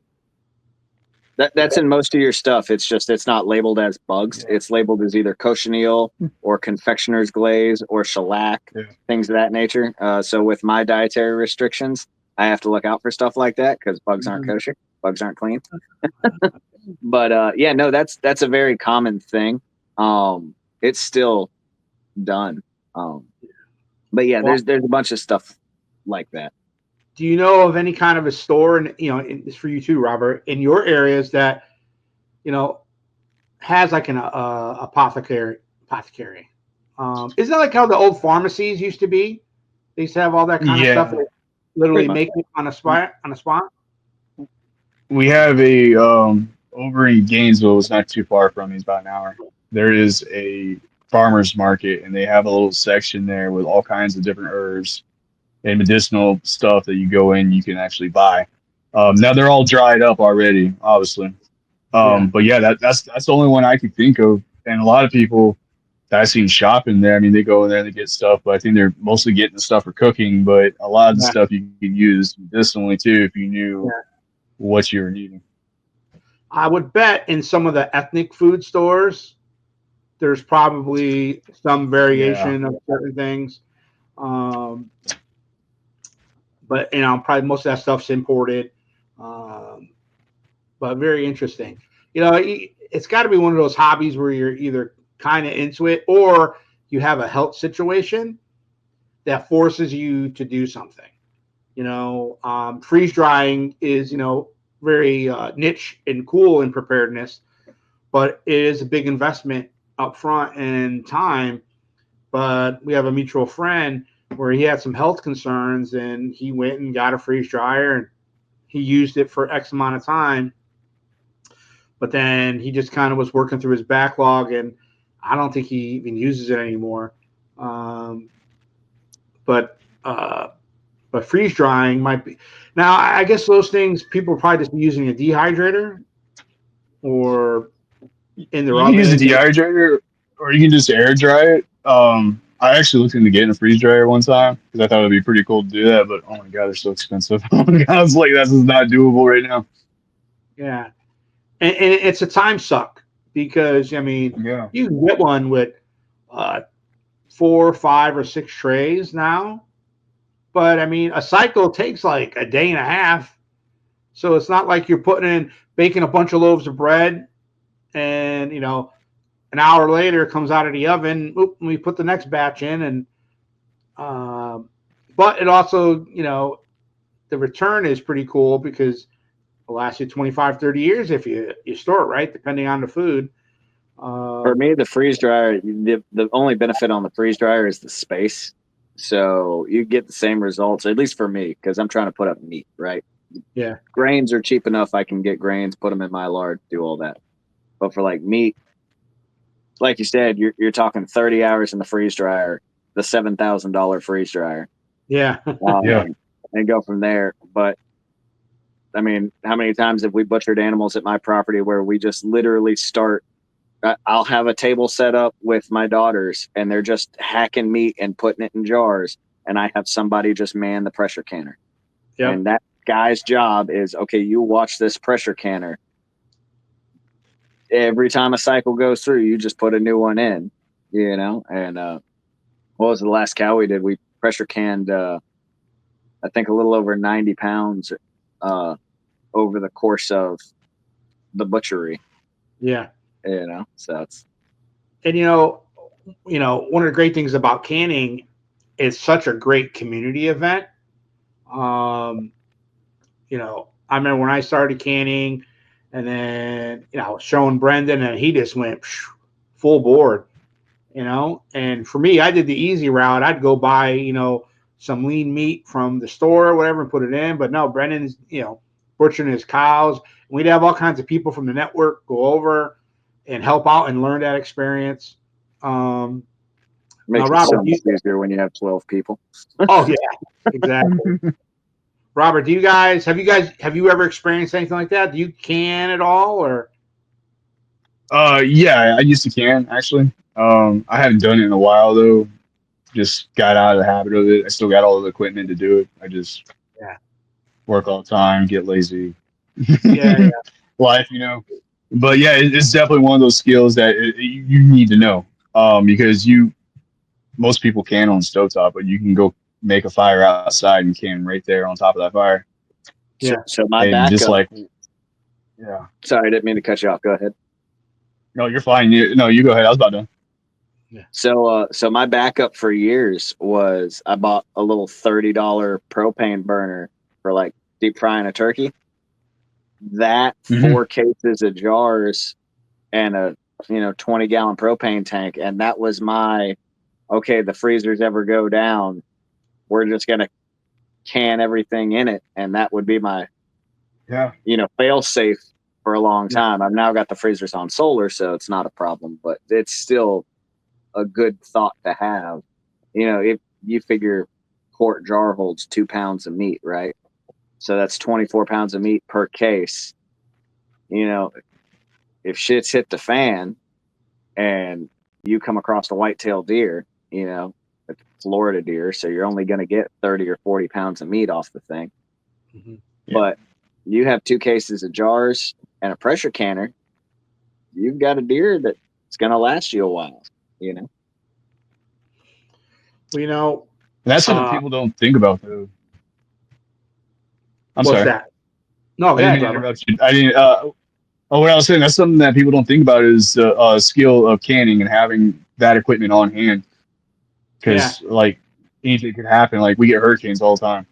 That's in most of your stuff. It's just, it's not labeled as bugs. Yeah. It's labeled as either cochineal or confectioner's glaze or shellac, Yeah. things of that nature. So with my dietary restrictions, I have to look out for stuff like that because bugs aren't kosher. Bugs aren't clean. But yeah, no, that's a very common thing. It's still done. Um, but yeah, Well, there's a bunch of stuff like that. do you know of any kind of a store, and it's for you too, Robert, in your areas that you know has like an apothecary? Apothecary. Isn't that like how the old pharmacies used to be? They used to have all that kind of stuff. Yeah, That literally Pretty much. make it on a spot. On a spot. we have a over in Gainesville. It's not too far from me. It's about an hour. There is a farmers market, and they have a little section there with all kinds of different herbs and medicinal stuff that you go in, you can actually buy. Now they're all dried up already, obviously. Yeah. But yeah, that's the only one I could think of. And a lot of people that I've seen shopping there, I mean, they go in there and they get stuff, but I think they're mostly getting the stuff for cooking. But a lot of the Yeah. stuff you can use medicinally too if you knew Yeah. what you were needing. I would bet in some of the ethnic food stores, there's probably some Yeah. variation of certain things. Um, but probably most of that stuff's imported. Um, but very interesting. It's got to be one of those hobbies where you're either kind of into it or you have a health situation that forces you to do something. Freeze drying is very niche and cool in preparedness, but it is a big investment up front and time. But we have a mutual friend where he had some health concerns and he went and got a freeze dryer and he used it for X amount of time. But then he just kind of was working through his backlog, and I don't think he even uses it anymore. Um, but uh, but freeze drying might be now. I guess those things people are probably just using a dehydrator or in their You can use a oven. dehydrator, or you can just air dry it. I actually looked into getting a freeze dryer one time because I thought it'd be pretty cool to do that. But oh my god, they're so expensive. I was like, this is not doable right now. Yeah, and it's a time suck because Yeah. you can get one with 4, 5, or 6 trays now, but a cycle takes like a day and a half, so it's not like you're putting in baking a bunch of loaves of bread and an hour later it comes out of the oven. Oop, we put the next batch in, and but it also the return is pretty cool because it'll last you 25, 30 years if you store it right, depending on the food. For me, the freeze dryer, the only benefit on the freeze dryer is the space. So you get the same results, at least for me, because I'm trying to put up meat, right? Yeah. Grains are cheap enough. I can get grains, put them in my lard, do all that. But for like meat, like you said, you're talking 30 hours in the freeze dryer, the $7,000 freeze dryer, Yeah. Yeah. and go from there. But I mean, how many times have we butchered animals at my property where we just literally start? I'll have a table set up with my daughters, and they're just hacking meat and putting it in jars, and I have somebody just man the pressure canner. Yep. And that guy's job is, okay, you watch this pressure canner. Every time a cycle goes through, you just put a new one in, And what was the last cow we did? We pressure canned, I think, a little over 90 pounds over the course of the butchery. Yeah. So it's. And one of the great things about canning, it's such a great community event. I remember when I started canning, and then I was showing Brendan, and he just went full board. And for me, I did the easy route. I'd go buy some lean meat from the store or whatever and put it in. But no, Brendan's butchering his cows. And we'd have all kinds of people from the network go over and help out and learn that experience. Makes Now, it so Robert, much easier when you have 12 people. oh yeah, exactly. Robert, have you ever experienced anything like that? Do you can at all or? Yeah, I used to can actually. I haven't done it in a while though. Just got out of the habit of it. I still got all the equipment to do it. I just Yeah. work all the time, get lazy. Yeah, yeah. Life, But yeah, it's definitely one of those skills that you need to know. Because most people can on stovetop, but you can go make a fire outside and can right there on top of that fire. Yeah. So my And just backup. Yeah. Sorry, I didn't mean to cut you off. Go ahead. No, you're fine. No, you go ahead. I was about done. Yeah. So my backup for years was I bought a little $30 propane burner for like deep frying a turkey. That Mhm. 4 cases of jars and a 20-gallon propane tank, and that was my okay. The freezers ever go down, we're just gonna can everything in it, and that would be my Yeah. fail safe for a long time. I've now got the freezers on solar, so it's not a problem, but it's still a good thought to have. If you figure quart jar holds 2 pounds of meat, right? So that's 24 pounds of meat per case. If shit's hit the fan and you come across a white-tailed deer, it's Florida deer, so you're only going to get 30 or 40 pounds of meat off the thing. Mm-hmm. Yeah. But you have 2 cases of jars and a pressure canner, you've got a deer that's going to last you a while. Well, And that's something Uh, people don't think about, though. I'm what's sorry. that? No, I didn't yeah, mean to Robert. interrupt you. I didn't. Oh, what I was saying, that's something that people don't think about is the skill of canning and having that equipment on hand. Yeah, Because, like, anything could happen. Like, we get hurricanes all the time.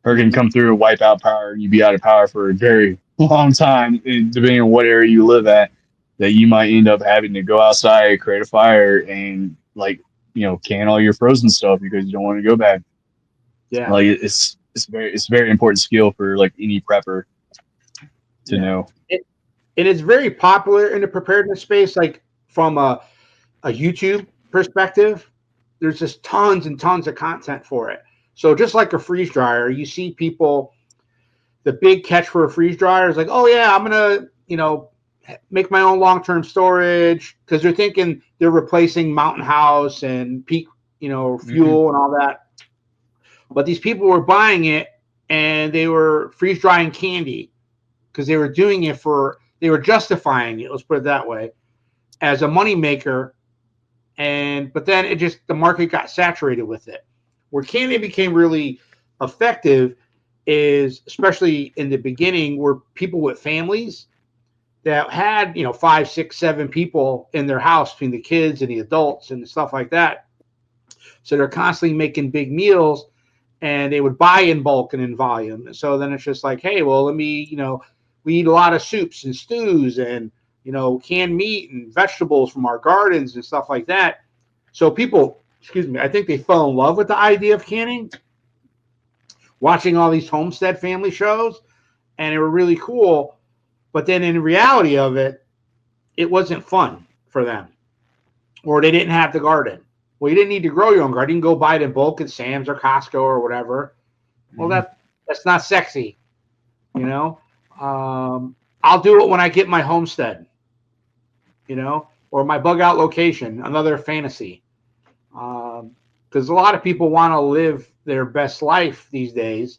Hurricane hmm come through, wipe out power, and you be out of power for a very long time, and depending on what area you live at, that you might end up having to go outside, create a fire, and, like, can all your frozen stuff because you don't want to go bad. yeah, Like, it's very important skill for, like, any prepper to yeah. know. It is very popular in the preparedness space, like from a YouTube perspective. There's just tons and tons of content for it. So just like a freeze dryer, you see people. The big catch for a freeze dryer is like, oh yeah, I'm gonna make my own long term storage because they're thinking they're replacing Mountain House and peak Hmm. fuel and all that. But these people were buying it and they were freeze drying candy because they were doing it they were justifying it, let's put it that way, as a money maker. And but then the market got saturated with it. Where candy became really effective is especially in the beginning where people with families that had 5, 6, 7 people in their house between the kids and the adults and stuff like that. So they're constantly making big meals and they would buy in bulk and in volume. So then it's just like, hey, well, we eat a lot of soups and stews and canned meat and vegetables from our gardens and stuff like that. So people, excuse me, I think they fell in love with the idea of canning, watching all these homestead family shows, and they were really cool. But then in reality of it, it wasn't fun for them, or they didn't have the garden. Well, you didn't need to grow your own garden. You can go buy it in bulk at Sam's or Costco or whatever. Well, Hmm. that's not sexy, you know. I'll do it when I get my homestead, or my bug out location, another fantasy. Because a lot of people want to live their best life these days,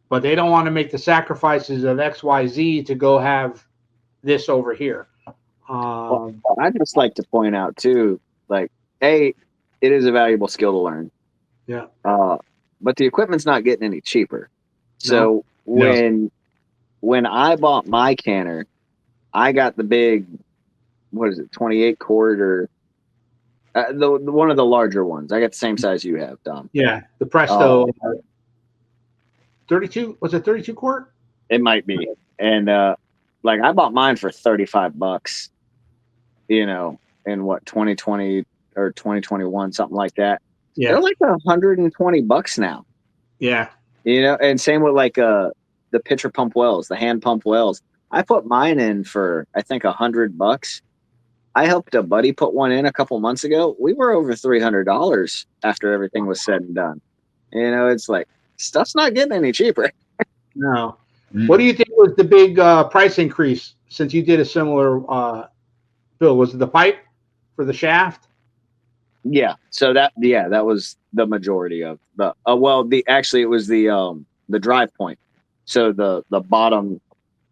but they don't want to make the sacrifices of XYZ to go have this over here. Well, Um, I just like to point out too, like, a, it is a valuable skill to learn. yeah, Uh, but the equipment's not getting any cheaper. no, So No. when I bought my canner, I got the big, what is it, 28 quart or the one of the larger ones. I got the same size you have, Dom. yeah, the Uh, Presto 32 was it 32 quart? it might be, and like I bought mine for $35, in what 2020 or 2021, something like that. They're Yeah, like $120 now. yeah, And same with like the pitcher pump wells, the hand pump wells. I put mine in for I think $100. I helped a buddy put one in a couple months ago. We were over $300 after everything was said and done. It's like stuff's not getting any cheaper. no. What do Mm-mm. you think was the big price increase since you did a similar bill? Was it the pipe for the shaft? Yeah. So that was the majority of the well, the actually it was the drive point. So the bottom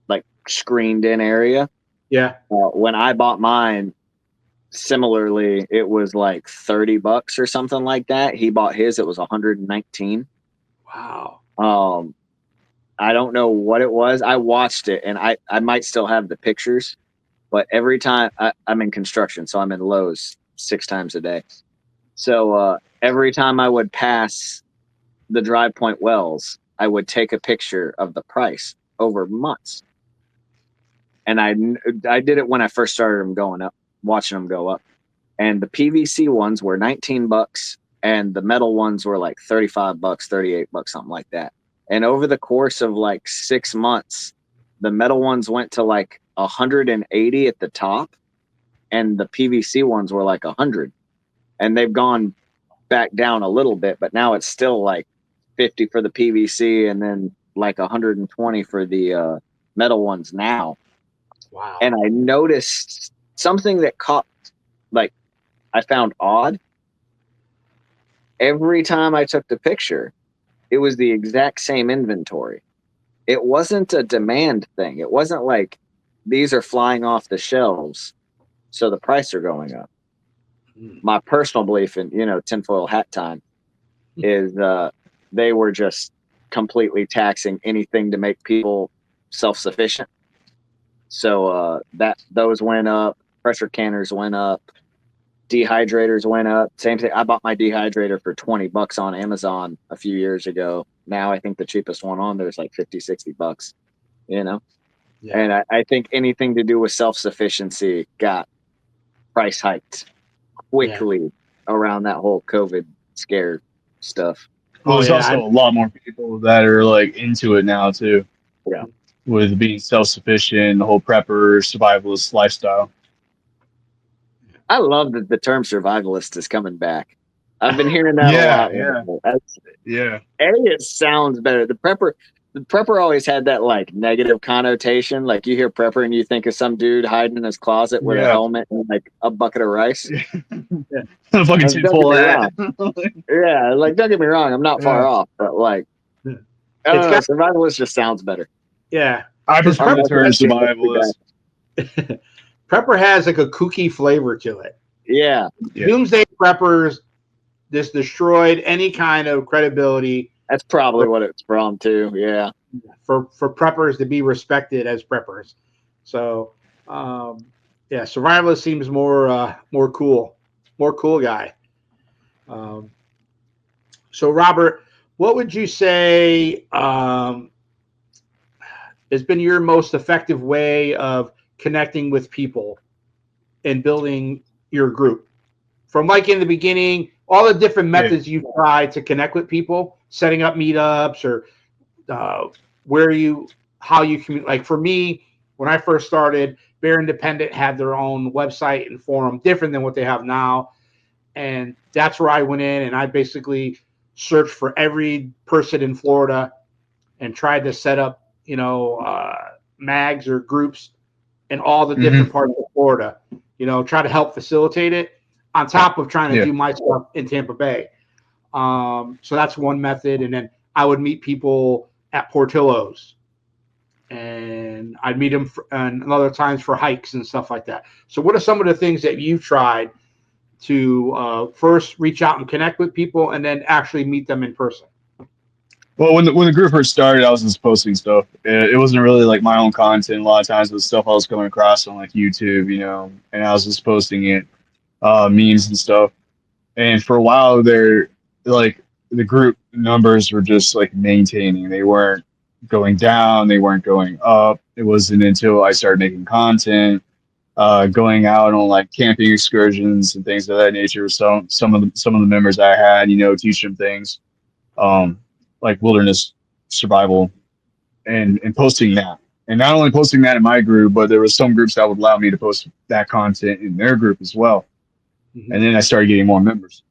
like screened in area. Yeah. When I bought mine, similarly, it was like $30 or something like that. He bought his, it was 119. Wow. Um, I don't know what it was. I watched it and I might still have the pictures, but every time I'm in construction, so I'm in Lowe's 6 times a day. So every time I would pass the Drive Point Wells, I would take a picture of the price over months. And I did it when I first started them going up, watching them go up. And the PVC ones were $19 and the metal ones were like $35, $38, something like that. And over the course of like 6 months, the metal ones went to like 180 at the top and the PVC ones were like 100. And they've gone back down a little bit, but now it's still like 50 for the PVC and then like 120 for the metal ones now. Wow. And I noticed something that caught, like, I found odd. Every time I took the picture, it was the exact same inventory. It wasn't a demand thing. It wasn't like these are flying off the shelves, so the price are going up. Hmm. My personal belief in, tinfoil hat time. is they were just completely taxing anything to make people self-sufficient. So that those went up, pressure canners went up, dehydrators went up. Same thing. I bought my dehydrator for $20 on Amazon a few years ago. Now I think the cheapest one on there is like $50-$60, you know? Yeah. And I think anything to do with self-sufficiency got price hiked quickly around that whole COVID scare stuff. Well, there's also a lot more people that are like into it now too. Yeah. With being self-sufficient, the whole prepper, survivalist lifestyle. I love that the term survivalist is coming back. I've been hearing that a lot. Yeah. It sounds better. The prepper always had that like negative connotation. Like you hear prepper and you think of some dude hiding in his closet with a helmet and like a bucket of rice. A fucking tin full of that. Yeah, like don't get me wrong, I'm not far off, but like I don't know, survivalist just sounds better. Yeah. I prefer the term survivalist. Prepper has like a kooky flavor to it. Yeah. Doomsday preppers just destroyed any kind of credibility. That's probably what it's from too. Yeah. For preppers to be respected as preppers. So survivalist seems more cool. More cool guy. So Robert, what would you say has been your most effective way of connecting with people and building your group? From like in the beginning, all the different methods you've tried to connect with people, setting up meetups or how you communicate. Like for me, when I first started, Bear Independent had their own website and forum, different than what they have now. And that's where I went in and I basically searched for every person in Florida and tried to set up, mags or groups in all the different parts of Florida, try to help facilitate it on top of trying to do my stuff in Tampa Bay. So that's one method. And then I would meet people at Portillo's and I'd meet them and other times for hikes and stuff like that. So what are some of the things that you've tried to first reach out and connect with people and then actually meet them in person? Well, when the group first started, I was just posting stuff. It wasn't really like my own content. A lot of times it was stuff I was coming across on like YouTube, and I was just posting it, memes and stuff. And for a while there, like the group numbers were just like maintaining. They weren't going down. They weren't going up. It wasn't until I started making content, going out on like camping excursions and things of that nature. So some of the members I had, teach them things. Like wilderness survival and posting that. And not only posting that in my group, but there was some groups that would allow me to post that content in their group as well. Mm-hmm. And then I started getting more members.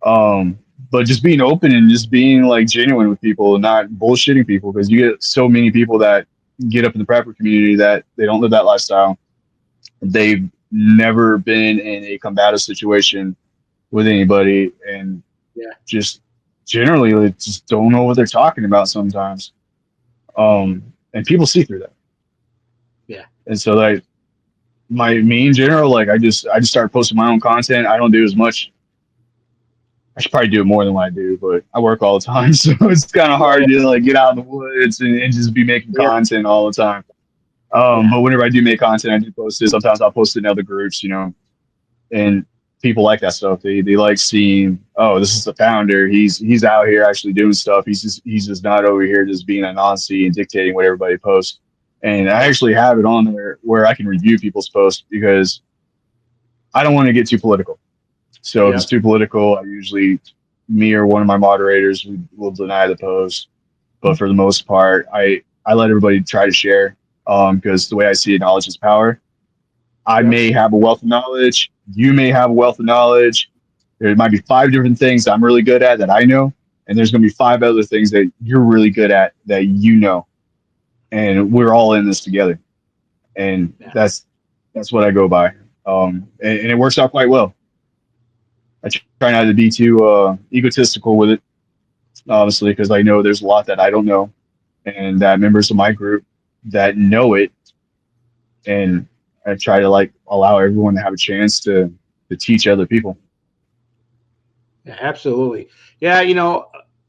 But just being open and just being like genuine with people and not bullshitting people, because you get so many people that get up in the prepper community that they don't live that lifestyle. They've never been in a combative situation with anybody and just generally they just don't know what they're talking about sometimes. And people see through that. Yeah. And so like me in general, like I just started posting my own content. I don't do as much. I should probably do it more than what I do, but I work all the time. So it's kind of hard to like get out in the woods and just be making content all the time. But whenever I do make content, I do post it. Sometimes I'll post it in other groups, and people like that stuff. They like seeing, oh, this is the founder. He's out here actually doing stuff. He's just not over here just being a Nazi and dictating what everybody posts. And I actually have it on there where I can review people's posts because I don't want to get too political. So if it's too political, I usually, me or one of my moderators will deny the post. But for the most part, I let everybody try to share because the way I see it, knowledge is power. I may have a wealth of knowledge. You may have a wealth of knowledge. There might be 5 different things I'm really good at that I know. And there's going to be 5 other things that you're really good at that you know. And we're all in this together. And that's what I go by. And it works out quite well. I try not to be too egotistical with it, obviously, because I know there's a lot that I don't know. And that members of my group that know it. And I try to like allow everyone to have a chance to teach other people. Yeah, absolutely. Yeah,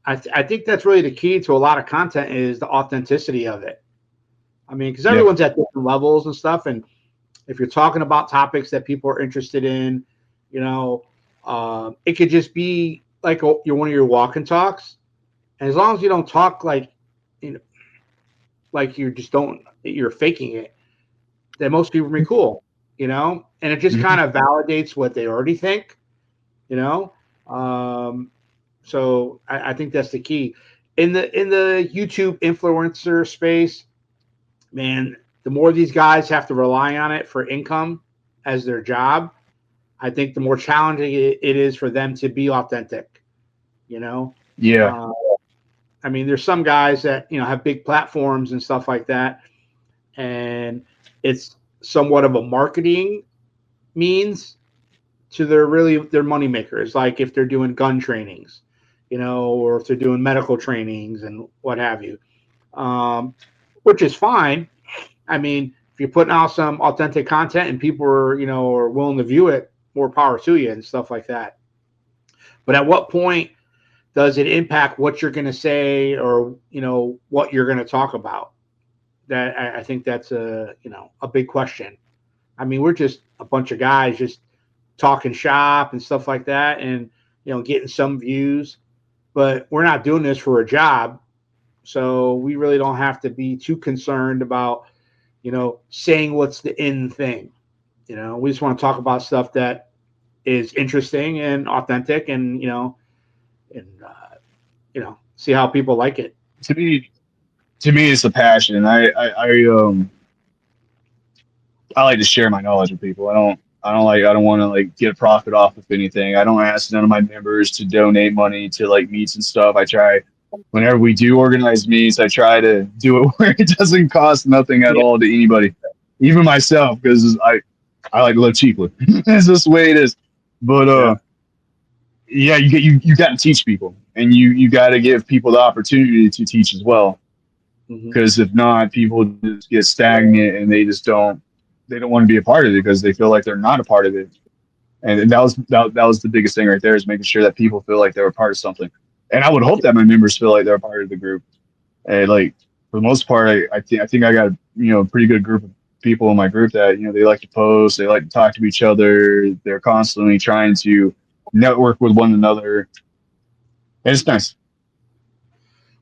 I think that's really the key to a lot of content is the authenticity of it. I mean, because Yeah, everyone's at different levels and stuff, and if you're talking about topics that people are interested in, you know, it could just be like you're one of your walk and talks, and as long as you don't talk you know, like you just don't, you're faking it, then most people are cool, and it just hmm kind of validates what they already think, you know. Um, so I think that's the key in the YouTube influencer space, man. The more these guys have to rely on it for income as their job, I think the more challenging it is for them to be authentic. You know, yeah, uh, I mean, there's some guys that have big platforms and stuff like that, and it's somewhat of a marketing means to their money makers. Like if they're doing gun trainings, or if they're doing medical trainings and what have you, which is fine. I mean, if you're putting out some authentic content and people are willing to view it, more power to you and stuff like that. But at what point does it impact what you're going to say or what you're going to talk about? That I think that's a big question. I mean, we're just a bunch of guys just talking shop and stuff like that, and getting some views, but we're not doing this for a job, so we really don't have to be too concerned about saying what's the in thing. We just want to talk about stuff that is interesting and authentic, and see how people like it. to me, it's a passion. I like to share my knowledge with people. I don't want to like get a profit off of anything. I don't ask none of my members to donate money to like meets and stuff. I try whenever we do organize meets, I try to do it where it doesn't cost nothing at Yeah. all to anybody, even myself, because I like to live cheaply. It's just the way it is. But Yeah. yeah, you got to teach people, and you got to give people the opportunity to teach as well. Hmm. Because if not, people just get stagnant and they don't want to be a part of it because they feel like they're not a part of it. And that was the biggest thing right there, is making sure that people feel like they're a part of something. And I would hope that my members feel like they're a part of the group. And like for the most part, I think I got a pretty good group of people in my group that they like to post, they like to talk to each other, they're constantly trying to network with one another, and it's nice.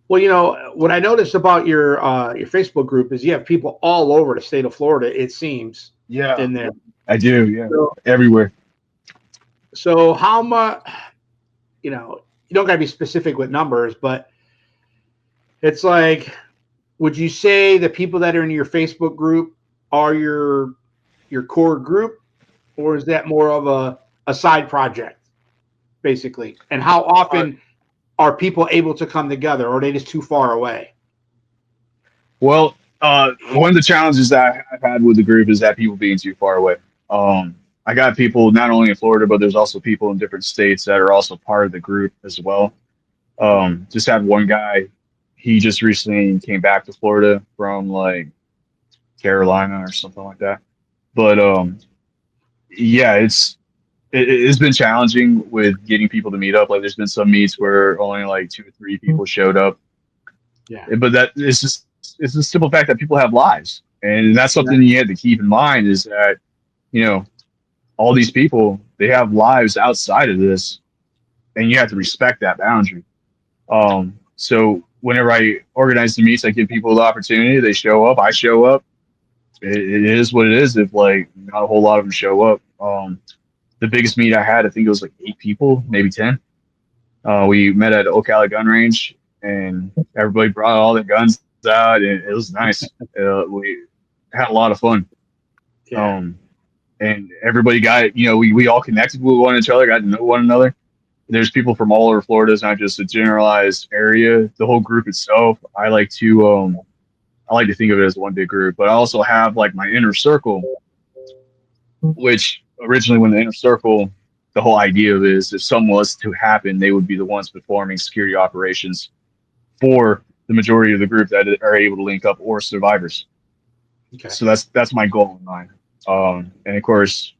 Well, what I noticed about your Facebook group is you have people all over the state of Florida. It seems Yeah, in there. I do. Yeah, So, everywhere. so how much? You don't got to be specific with numbers, but it's like, would you say the people that are in your Facebook group are your core group, or is that more of a side project, basically? And how Uh, often are people able to come together, or are they just too far away? well, one of the challenges that I've had with the group is that people being too far away. I got people not only in Florida, but there's also people in different states that are also part of the group as well. Mhm. Just had one guy, he just recently came back to Florida from like Carolina or something like that. But yeah, it's been challenging with getting people to meet up. Like there's been some meets where only like two or three people showed up. Yeah. But that it's the simple fact that people have lives, and that's Yeah. something you have to keep in mind is that you know all these people, they have lives outside of this, and you have to Mhm. respect that boundary. So whenever I organize the meets, I give people the opportunity. They show up. I show up. It is what it is. If like not a whole lot of them show up, the biggest meet I had, I think it was like 8 people, maybe 10. We met at Ocala Gun Range, and everybody brought all their guns out, and it was nice. We had a lot of fun. Yeah. Um, and everybody got, we all connected with one another, got to know one another. There's people from all over Florida. It's not just a generalized area. The whole group itself, I like to think of it as one big group. But I also have like my inner circle, which originally when the inner circle, the whole idea of it is if something was to happen, they would be the ones performing security operations for the majority of the group that are able to link up or survivors. Okay. So that's my goal in mind. And of course,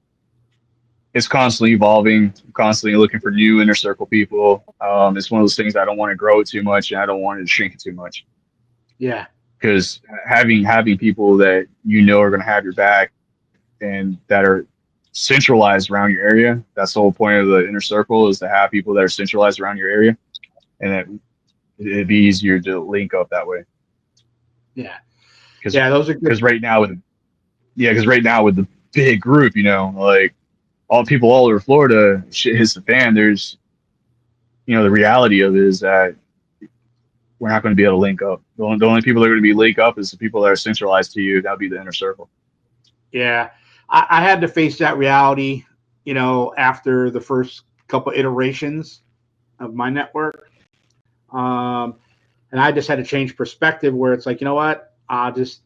it's constantly evolving, constantly looking for new inner circle people. It's one of those things I don't want to grow it too much, and I don't want it to shrink it too much. Yeah. Because having people that you know are going to have your back and that are centralized around your area. That's the whole point of the inner circle, is to have people that are centralized around your area, and that it'd be easier to link up that way. Yeah. Because Yeah, those are good. because right now with the big group, like all people all over Florida, shit hits the fan. There's the reality of it is that we're not going to be able to link up. The only people that are going to be link up is the people that are centralized to you. That would be the inner circle. Yeah. I had to face that reality, after the first couple iterations of my network. And I just had to change perspective where it's like, you know what? I'll just,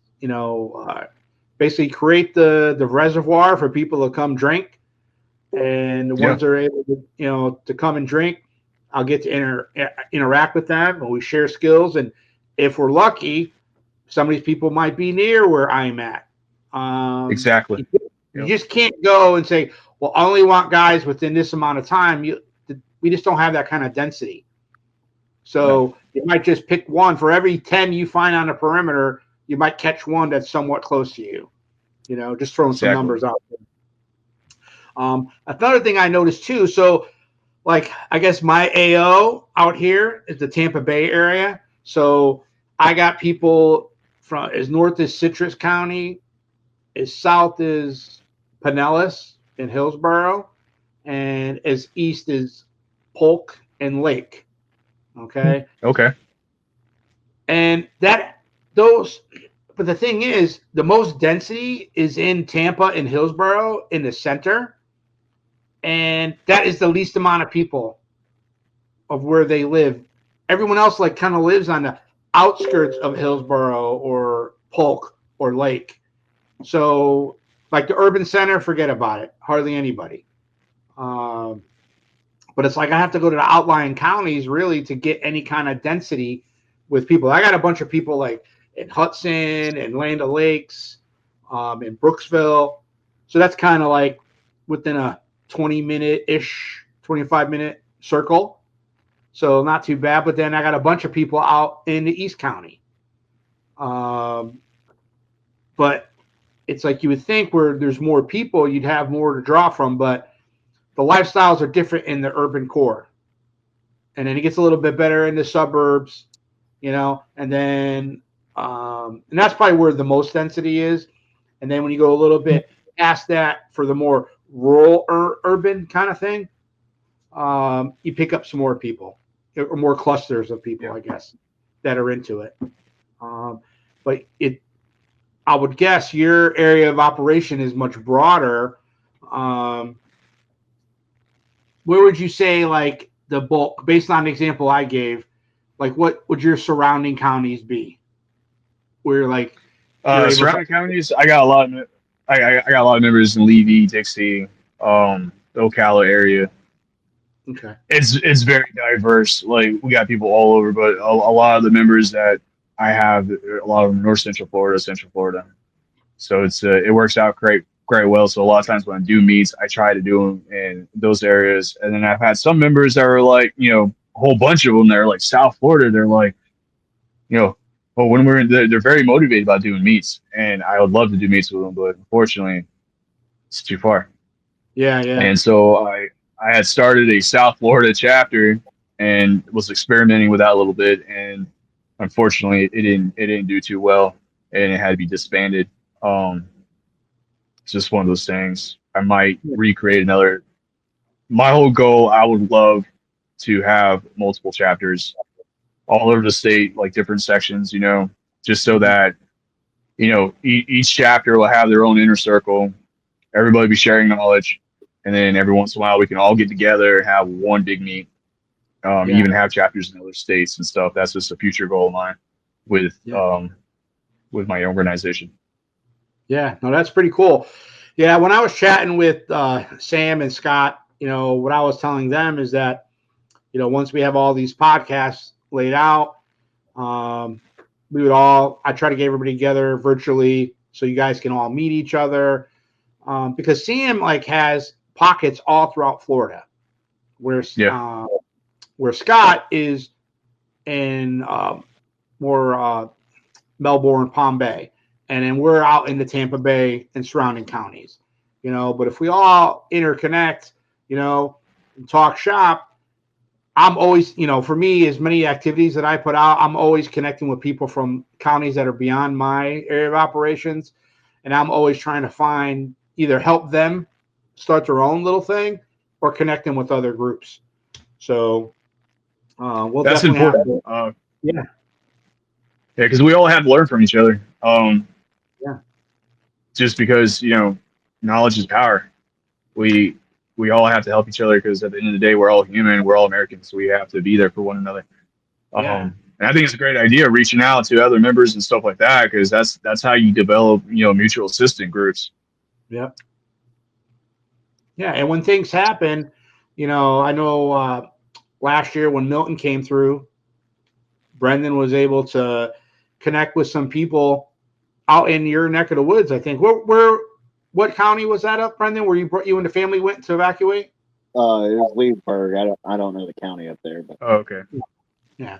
basically create the reservoir for people to come drink. And the ones that are able to, to come and drink, I'll get to interact with them, and we share skills. And if we're lucky, some of these people might be near where I'm at. Exactly. You just can't go and say, well, I only want guys within this amount of time. We just don't have that kind of density. So you might just pick one. For every 10 you find on the perimeter, you might catch one that's somewhat close to you. Just throwing some numbers out there. Another thing I noticed too, so like I guess my AO out here is the Tampa Bay area. So I got people from as north as Citrus County, as south as Pinellas in Hillsborough, and as east as Polk and Lake. Okay. And but the thing is, the most density is in Tampa and Hillsborough in the center. And that is the least amount of people of where they live. Everyone else kind of lives on the outskirts of Hillsborough or Polk or Lake. So the urban center, forget about it. Hardly anybody. But it's I have to go to the outlying counties really to get any kind of density with people. I got a bunch of people in Hudson and Land O'Lakes, in Brooksville. So that's kind of within a 20-minute-ish, 25-minute circle. So not too bad. But then I got a bunch of people out in the East County. But it's you would think where there's more people, you'd have more to draw from. But the lifestyles are different in the urban core. And then it gets a little bit better in the suburbs, and then and that's probably where the most density is. And then when you go a little bit past that for the more rural urban kind of thing, you pick up some more people or more clusters of people, I guess, that are into it. But I would guess your area of operation is much broader. Where would you say the bulk, based on the example I gave, what would your surrounding counties be? Where surrounding counties, I got a lot of I got a lot of members in Levy, Dixie, the Ocala area. Okay. It's very diverse. We got people all over, but a lot of the members that I have, a lot of them North Central Florida, Central Florida. So it works out great well. So a lot of times when I do meets, I try to do them in those areas. And then I've had some members that are a whole bunch of them that are South Florida. They're well, when they're very motivated about doing meets, and I would love to do meets with them, but unfortunately, it's too far. Yeah. And so I had started a South Florida chapter and was experimenting with that a little bit, and unfortunately, it didn't do too well, and it had to be disbanded. It's just one of those things. I might recreate another. My whole goal, I would love to have multiple chapters all over the state, different sections, just so that, each chapter will have their own inner circle. Everybody be sharing knowledge. And then every once in a while, we can all get together and have one big meet. Even have chapters in other states and stuff. That's just a future goal of mine with my organization. Yeah, no, that's pretty cool. Yeah, when I was chatting with Sam and Scott, what I was telling them is that, once we have all these podcasts laid out, I try to get everybody together virtually so you guys can all meet each other. Because Sam has pockets all throughout Florida, where where Scott is in more Melbourne, Palm Bay, and then we're out in the Tampa Bay and surrounding counties. But if we all interconnect, and talk shop, I'm always, for me, as many activities that I put out, I'm always connecting with people from counties that are beyond my area of operations. And I'm always trying to find either help them start their own little thing or connect them with other groups. So we'll That's definitely important. have to, yeah. Yeah, because we all have to learn from each other. Yeah. Just because knowledge is power. We all have to help each other because at the end of the day, we're all human. We're all Americans. So we have to be there for one another. Yeah. And I think it's a great idea reaching out to other members and stuff like that because that's how you develop mutual assistant groups. Yep. Yeah, and when things happen, I know last year when Milton came through, Brendan was able to connect with some people out in your neck of the woods. I think what county was that up, Brendan? Where you and the family went to evacuate? It was Leesburg. I don't know the county up there, but Okay. Yeah,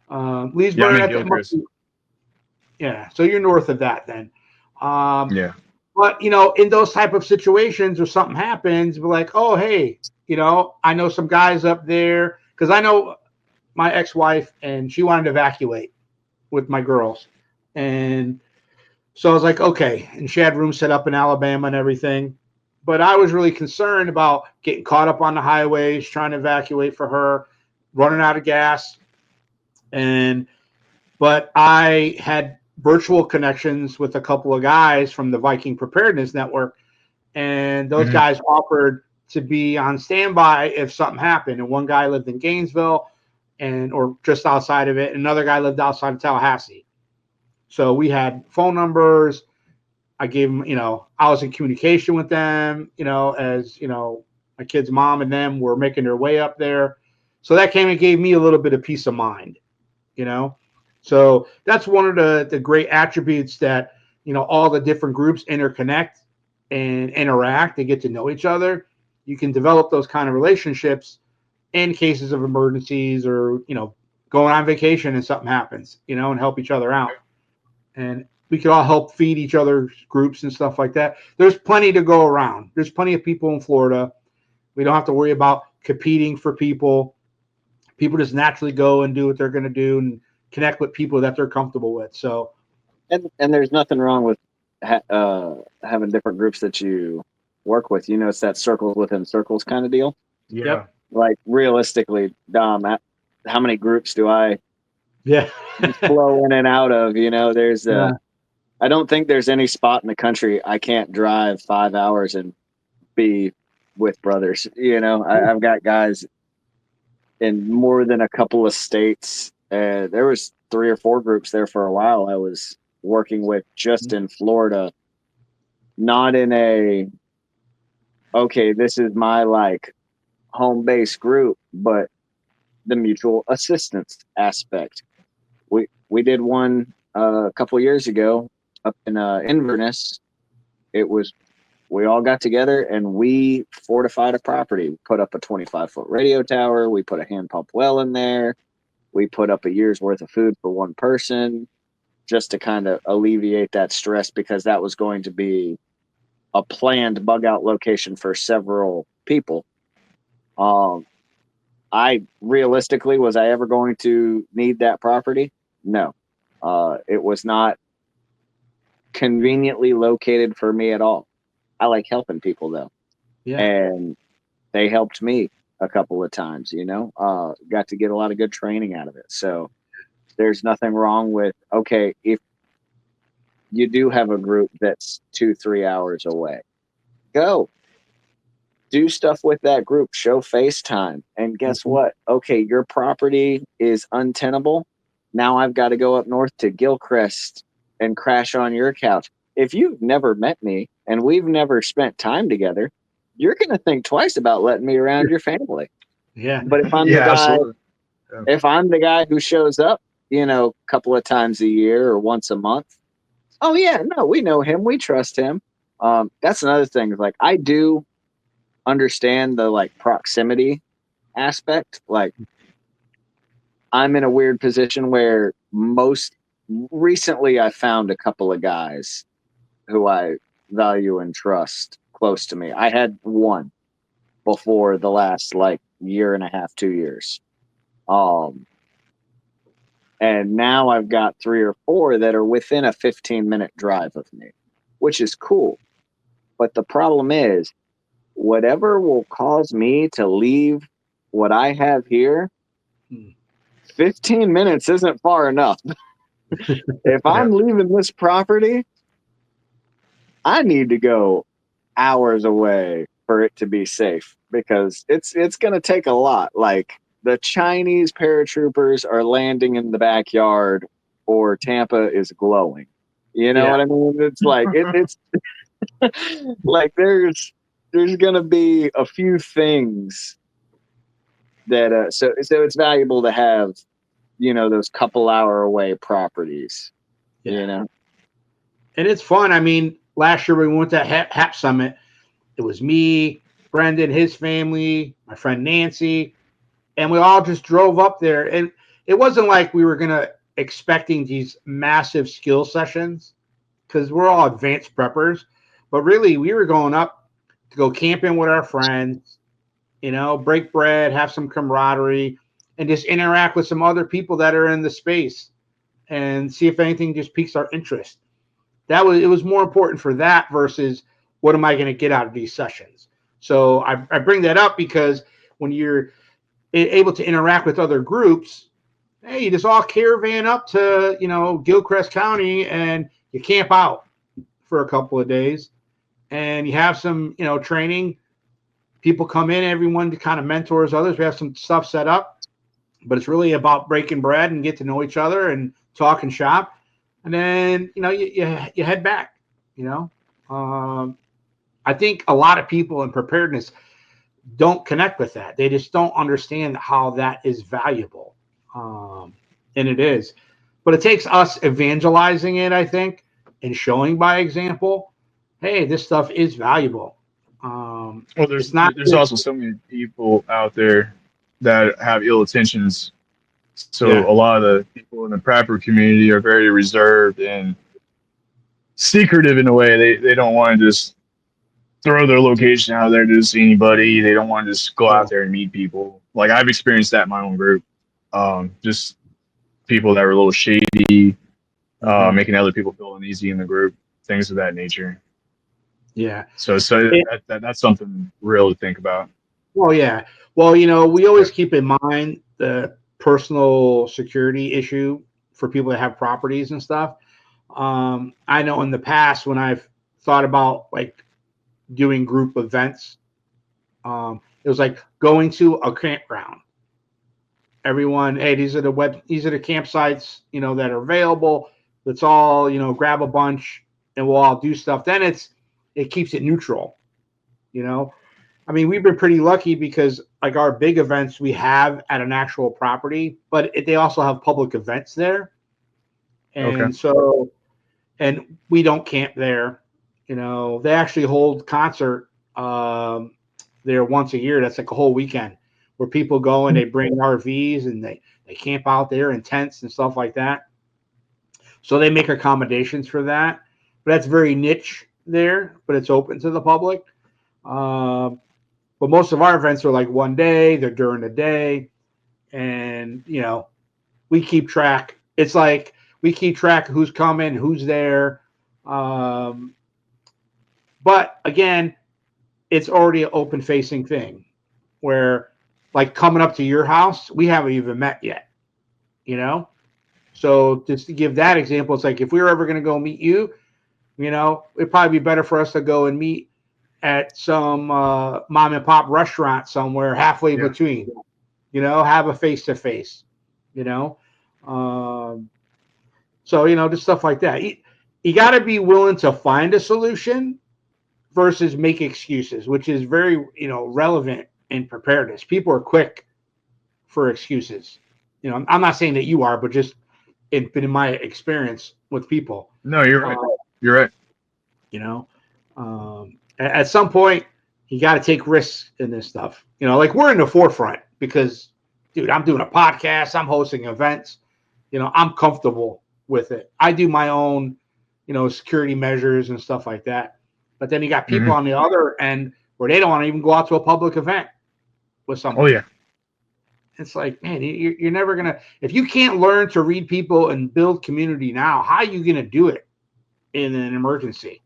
Yeah, Leesburg. I'm in Gilchrist. Yeah, so you're north of that then. Yeah. But in those type of situations, or something happens, we're like, oh hey, I know some guys up there because I know my ex-wife and she wanted to evacuate with my girls, and so I was like, okay, and she had rooms set up in Alabama and everything. But I was really concerned about getting caught up on the highways, trying to evacuate for her, running out of gas. But I had virtual connections with a couple of guys from the Viking Preparedness Network, and those guys offered to be on standby if something happened. And one guy lived in Gainesville or just outside of it. Another guy lived outside of Tallahassee. So we had phone numbers. I gave them, I was in communication with them, as, my kid's mom and them were making their way up there. So that came and gave me a little bit of peace of mind, So that's one of the great attributes that, all the different groups interconnect and interact. They get to know each other. You can develop those kind of relationships in cases of emergencies or, going on vacation and something happens, and help each other out. And we could all help feed each other's groups and stuff like that. There's plenty to go around. There's plenty of people in Florida. We don't have to worry about competing for people. People just naturally go and do what they're going to do and connect with people that they're comfortable with. So, and there's nothing wrong with having different groups that you work with. It's that circles within circles kind of deal. Yeah. Yep. Like realistically, Dom, how many groups do I yeah, flow in and out of? There's I don't think there's any spot in the country I can't drive 5 hours and be with brothers. I've got guys in more than a couple of states. There was 3 or 4 groups there for a while I was working with just in Florida, not in a, okay, this is my like home base group, but the mutual assistance aspect. We did one a couple of years ago up in Inverness. It was, we all got together and we fortified a property. We put up a 25-foot radio tower. We put a hand pump well in there. We put up a year's worth of food for one person just to kind of alleviate that stress, because that was going to be a planned bug out location for several people. I realistically, was I ever going to need that property? No. It was not conveniently located for me at all. I like helping people though. yeah, And they helped me a couple of times, got to get a lot of good training out of it. So there's nothing wrong with, okay, if you do have a group that's 2-3 hours away, go do stuff with that group, show FaceTime. And guess what? Okay, your property is untenable. Now I've got to go up north to Gilchrist and crash on your couch. If you've never met me and we've never spent time together, you're going to think twice about letting me around your family. yeah, But if I'm the guy, Absolutely. if I'm the guy who shows up, a couple of times a year or once a month, oh yeah, no, we know him, we trust him. That's another thing. Like I do understand the like proximity aspect. Like I'm in a weird position where most recently I found a couple of guys who I value and trust close to me. I had one before the last like year and a half, 2 years. And now I've got 3 or 4 that are within a 15-minute drive of me, which is cool. But the problem is, whatever will cause me to leave what I have here, 15 minutes isn't far enough. If I'm leaving this property, I need to go hours away for it to be safe because it's going to take a lot. Like the Chinese paratroopers are landing in the backyard or Tampa is glowing. You know what I mean? It's like it's like there's going to be a few things that so it's valuable to have, you know, those couple hour away properties. Yeah. You know. And it's fun. I mean, last year we went to HAP Summit. It was me, Brendan, his family, my friend Nancy, and we all just drove up there. And it wasn't like we were expecting these massive skill sessions because we're all advanced preppers. But really, we were going up to go camping with our friends, you know, break bread, have some camaraderie, and just interact with some other people that are in the space and see if anything just piques our interest. It was more important for that versus what am I going to get out of these sessions. So I bring that up because when you're able to interact with other groups, hey, you just all caravan up to, you know, Gilchrist County and you camp out for a couple of days and you have some, you know, training. People come in, everyone kind of mentors others. We have some stuff set up, but it's really about breaking bread and get to know each other and talk and shop. And then, you know, you head back, you know. I think a lot of people in preparedness don't connect with that. They just don't understand how that is valuable. And it is. But it takes us evangelizing it, I think, and showing by example, hey, this stuff is valuable. Well, It's not there's also so many people out there that have ill intentions. So a lot of the people in the prepper community are very reserved and secretive in a way. They don't want to just throw their location out there to see anybody. They don't want to just go out there and meet people. Like I've experienced that in my own group. Just people that were a little shady, making other people feel uneasy in the group, things of that nature. Yeah. So that's something real to think about. Well, yeah. Well, you know, we always keep in mind the personal security issue for people that have properties and stuff. I know in the past when I've thought about like doing group events, it was like going to a campground. Everyone, hey, these are the campsites, you know, that are available. Let's all, you know, grab a bunch and we'll all do stuff. Then it keeps it neutral, you know. I mean, we've been pretty lucky because like our big events we have at an actual property, but they also have public events there. And so, and we don't camp there. You know, they actually hold concert there once a year. That's like a whole weekend where people go and they bring RVs and they camp out there in tents and stuff like that. So they make accommodations for that. But that's very niche there, but it's open to the public. But most of our events are like one day, they're during the day. And, you know, we keep track. It's like we keep track of who's coming, who's there. But again, it's already an open facing thing where like coming up to your house, we haven't even met yet, you know? So just to give that example, it's like if we were ever going to go meet you, you know, it'd probably be better for us to go and meet at some mom and pop restaurant somewhere halfway between, you know, have a face to face, you know. So, you know, just stuff like that. You got to be willing to find a solution versus make excuses, which is very, you know, relevant in preparedness. People are quick for excuses. You know, I'm not saying that you are, but just in my experience with people. No, you're right. You're right. You know, at some point, you got to take risks in this stuff. You know, like we're in the forefront because, dude, I'm doing a podcast, I'm hosting events. You know, I'm comfortable with it. I do my own, you know, security measures and stuff like that. But then you got people on the other end where they don't want to even go out to a public event with Oh somebody. yeah. It's like, man, you're never going to, if you can't learn to read people and build community now, how are you going to do it in an emergency?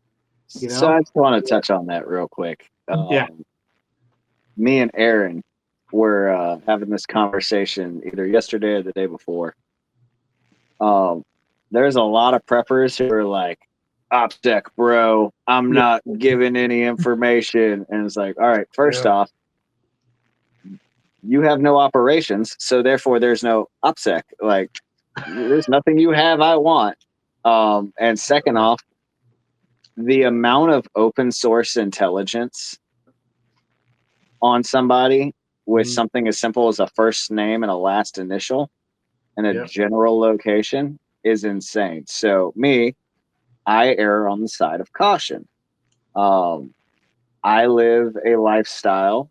You know? So I just want to touch on that real quick. Yeah. Me and Aaron were having this conversation either yesterday or the day before. There's a lot of preppers who are like, OPSEC, bro, I'm not giving any information. And it's like, all right, first off, you have no operations, so therefore there's no OPSEC. Like, there's nothing you have I want. And second off, the amount of open source intelligence on somebody with something as simple as a first name and a last initial and a general location is insane. So I err on the side of caution. I live a lifestyle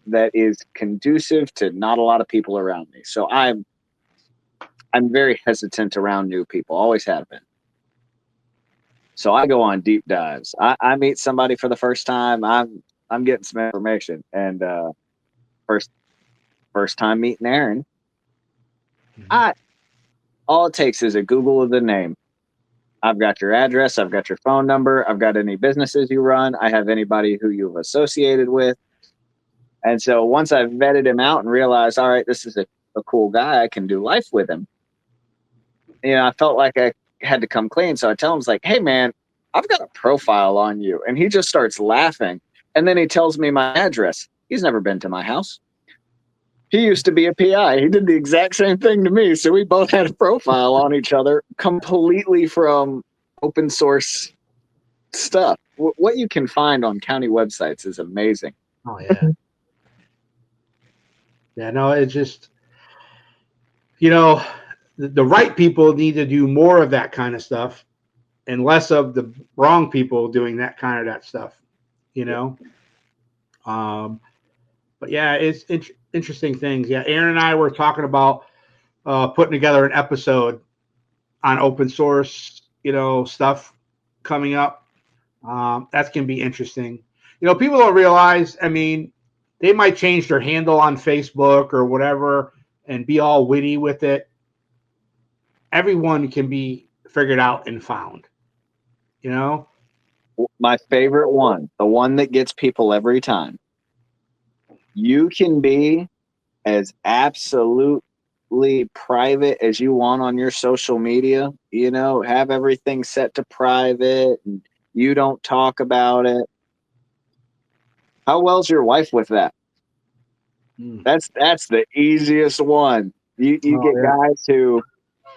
that is conducive to not a lot of people around me. So I'm very hesitant around new people, always have been. So I go on deep dives. I meet somebody for the first time. I'm getting some information, and first time meeting Aaron, all it takes is a Google of the name. I've got your address. I've got your phone number. I've got any businesses you run. I have anybody who you've associated with. And so once I've vetted him out and realized, all right, this is a cool guy, I can do life with him. You know, I felt like I had to come clean. So I tell him, it's like, hey, man, I've got a profile on you. And he just starts laughing. And then he tells me my address. He's never been to my house. He used to be a PI. He did the exact same thing to me. So we both had a profile on each other completely from open source stuff. What you can find on county websites is amazing. Oh, yeah. Yeah, no, it's just, you know, the right people need to do more of that kind of stuff and less of the wrong people doing that stuff, you know? But yeah, it's interesting things. Yeah, Aaron and I were talking about putting together an episode on open source, you know, stuff coming up. That's going to be interesting. You know, people don't realize, I mean, they might change their handle on Facebook or whatever and be all witty with it. Everyone can be figured out and found, you know? My favorite one, the one that gets people every time. You can be as absolutely private as you want on your social media, you know, have everything set to private and you don't talk about it. How well's your wife with that? That's the easiest one. You get guys who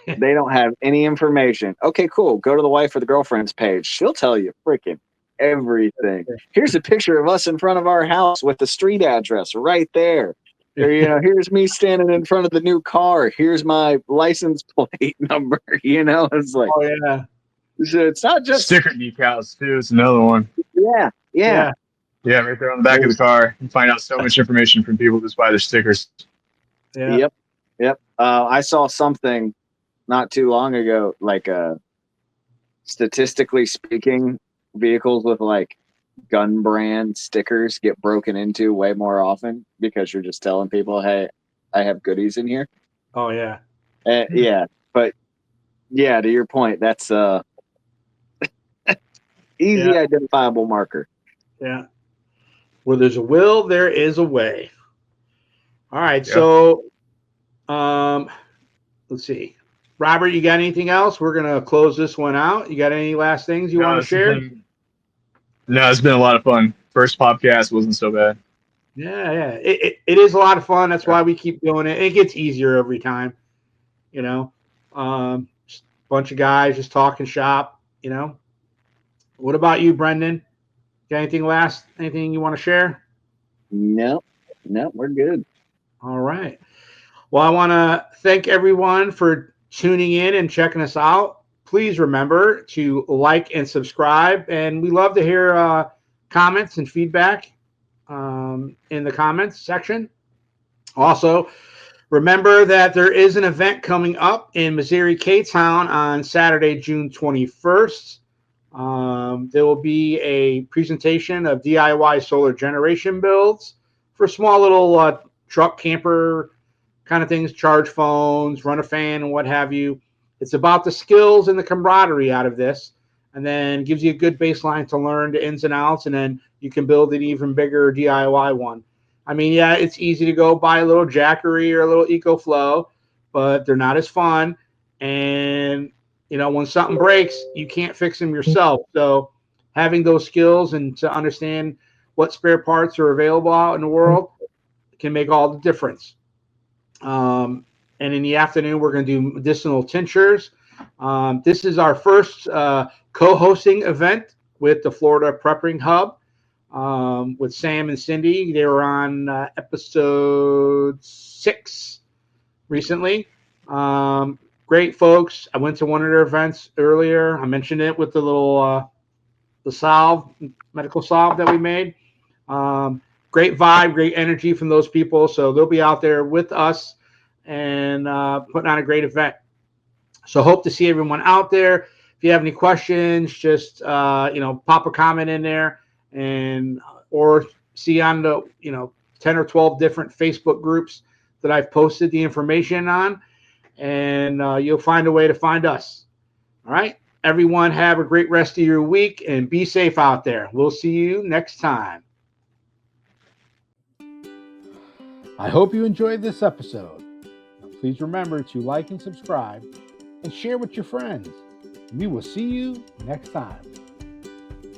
they don't have any information. Okay, cool. Go to the wife or the girlfriend's page. She'll tell you freaking everything. Here's a picture of us in front of our house with the street address right there. Or, you know, here's me standing in front of the new car. Here's my license plate number. You know, it's like, oh yeah. So it's not just sticker decals too. It's another one. Yeah. Yeah, right there on the back of the car. You find out so much information from people just by their stickers. Yeah. Yep. I saw something not too long ago, like statistically speaking, vehicles with like gun brand stickers get broken into way more often because you're just telling people, hey, I have goodies in here. Oh yeah. Yeah. But yeah, to your point, that's easy identifiable marker. Yeah. Where there's a will, there is a way. All right. So let's see. Robert, you got anything else? We're going to close this one out. You got any last things you want to share? No, it's been a lot of fun. First podcast wasn't so bad. Yeah. It is a lot of fun. That's why we keep doing it. It gets easier every time, you know. Just a bunch of guys just talking shop, you know. What about you, Brendan? Got anything you want to share? No, we're good. All right. Well, I want to thank everyone for tuning in and checking us out. Please remember to like and subscribe. And we love to hear comments and feedback in the comments section. Also, remember that there is an event coming up in Missouri, K-Town on Saturday, June 21st. There will be a presentation of DIY solar generation builds for small little truck camper kind of things, charge phones, run a fan, and what have you. It's about the skills and the camaraderie out of this, and then gives you a good baseline to learn the ins and outs, and then you can build an even bigger DIY one. I mean, yeah, it's easy to go buy a little Jackery or a little EcoFlow, but they're not as fun. And, you know, when something breaks, you can't fix them yourself. So having those skills and to understand what spare parts are available out in the world can make all the difference. And in the afternoon, we're going to do medicinal tinctures. This is our first co-hosting event with the Florida Prepping Hub with Sam and Cindy. They were on episode 6 recently. Great folks. I went to one of their events earlier. I mentioned it with the little the salve, medical salve that we made. Great vibe, great energy from those people. So they'll be out there with us and putting on a great event. So hope to see everyone out there. If you have any questions, just pop a comment in there, and or see on the 10 or 12 different Facebook groups that I've posted the information on, and you'll find a way to find us. All right, everyone, have a great rest of your week and be safe out there. We'll see you next time. I hope you enjoyed this episode. Please remember to like and subscribe and share with your friends. We will see you next time.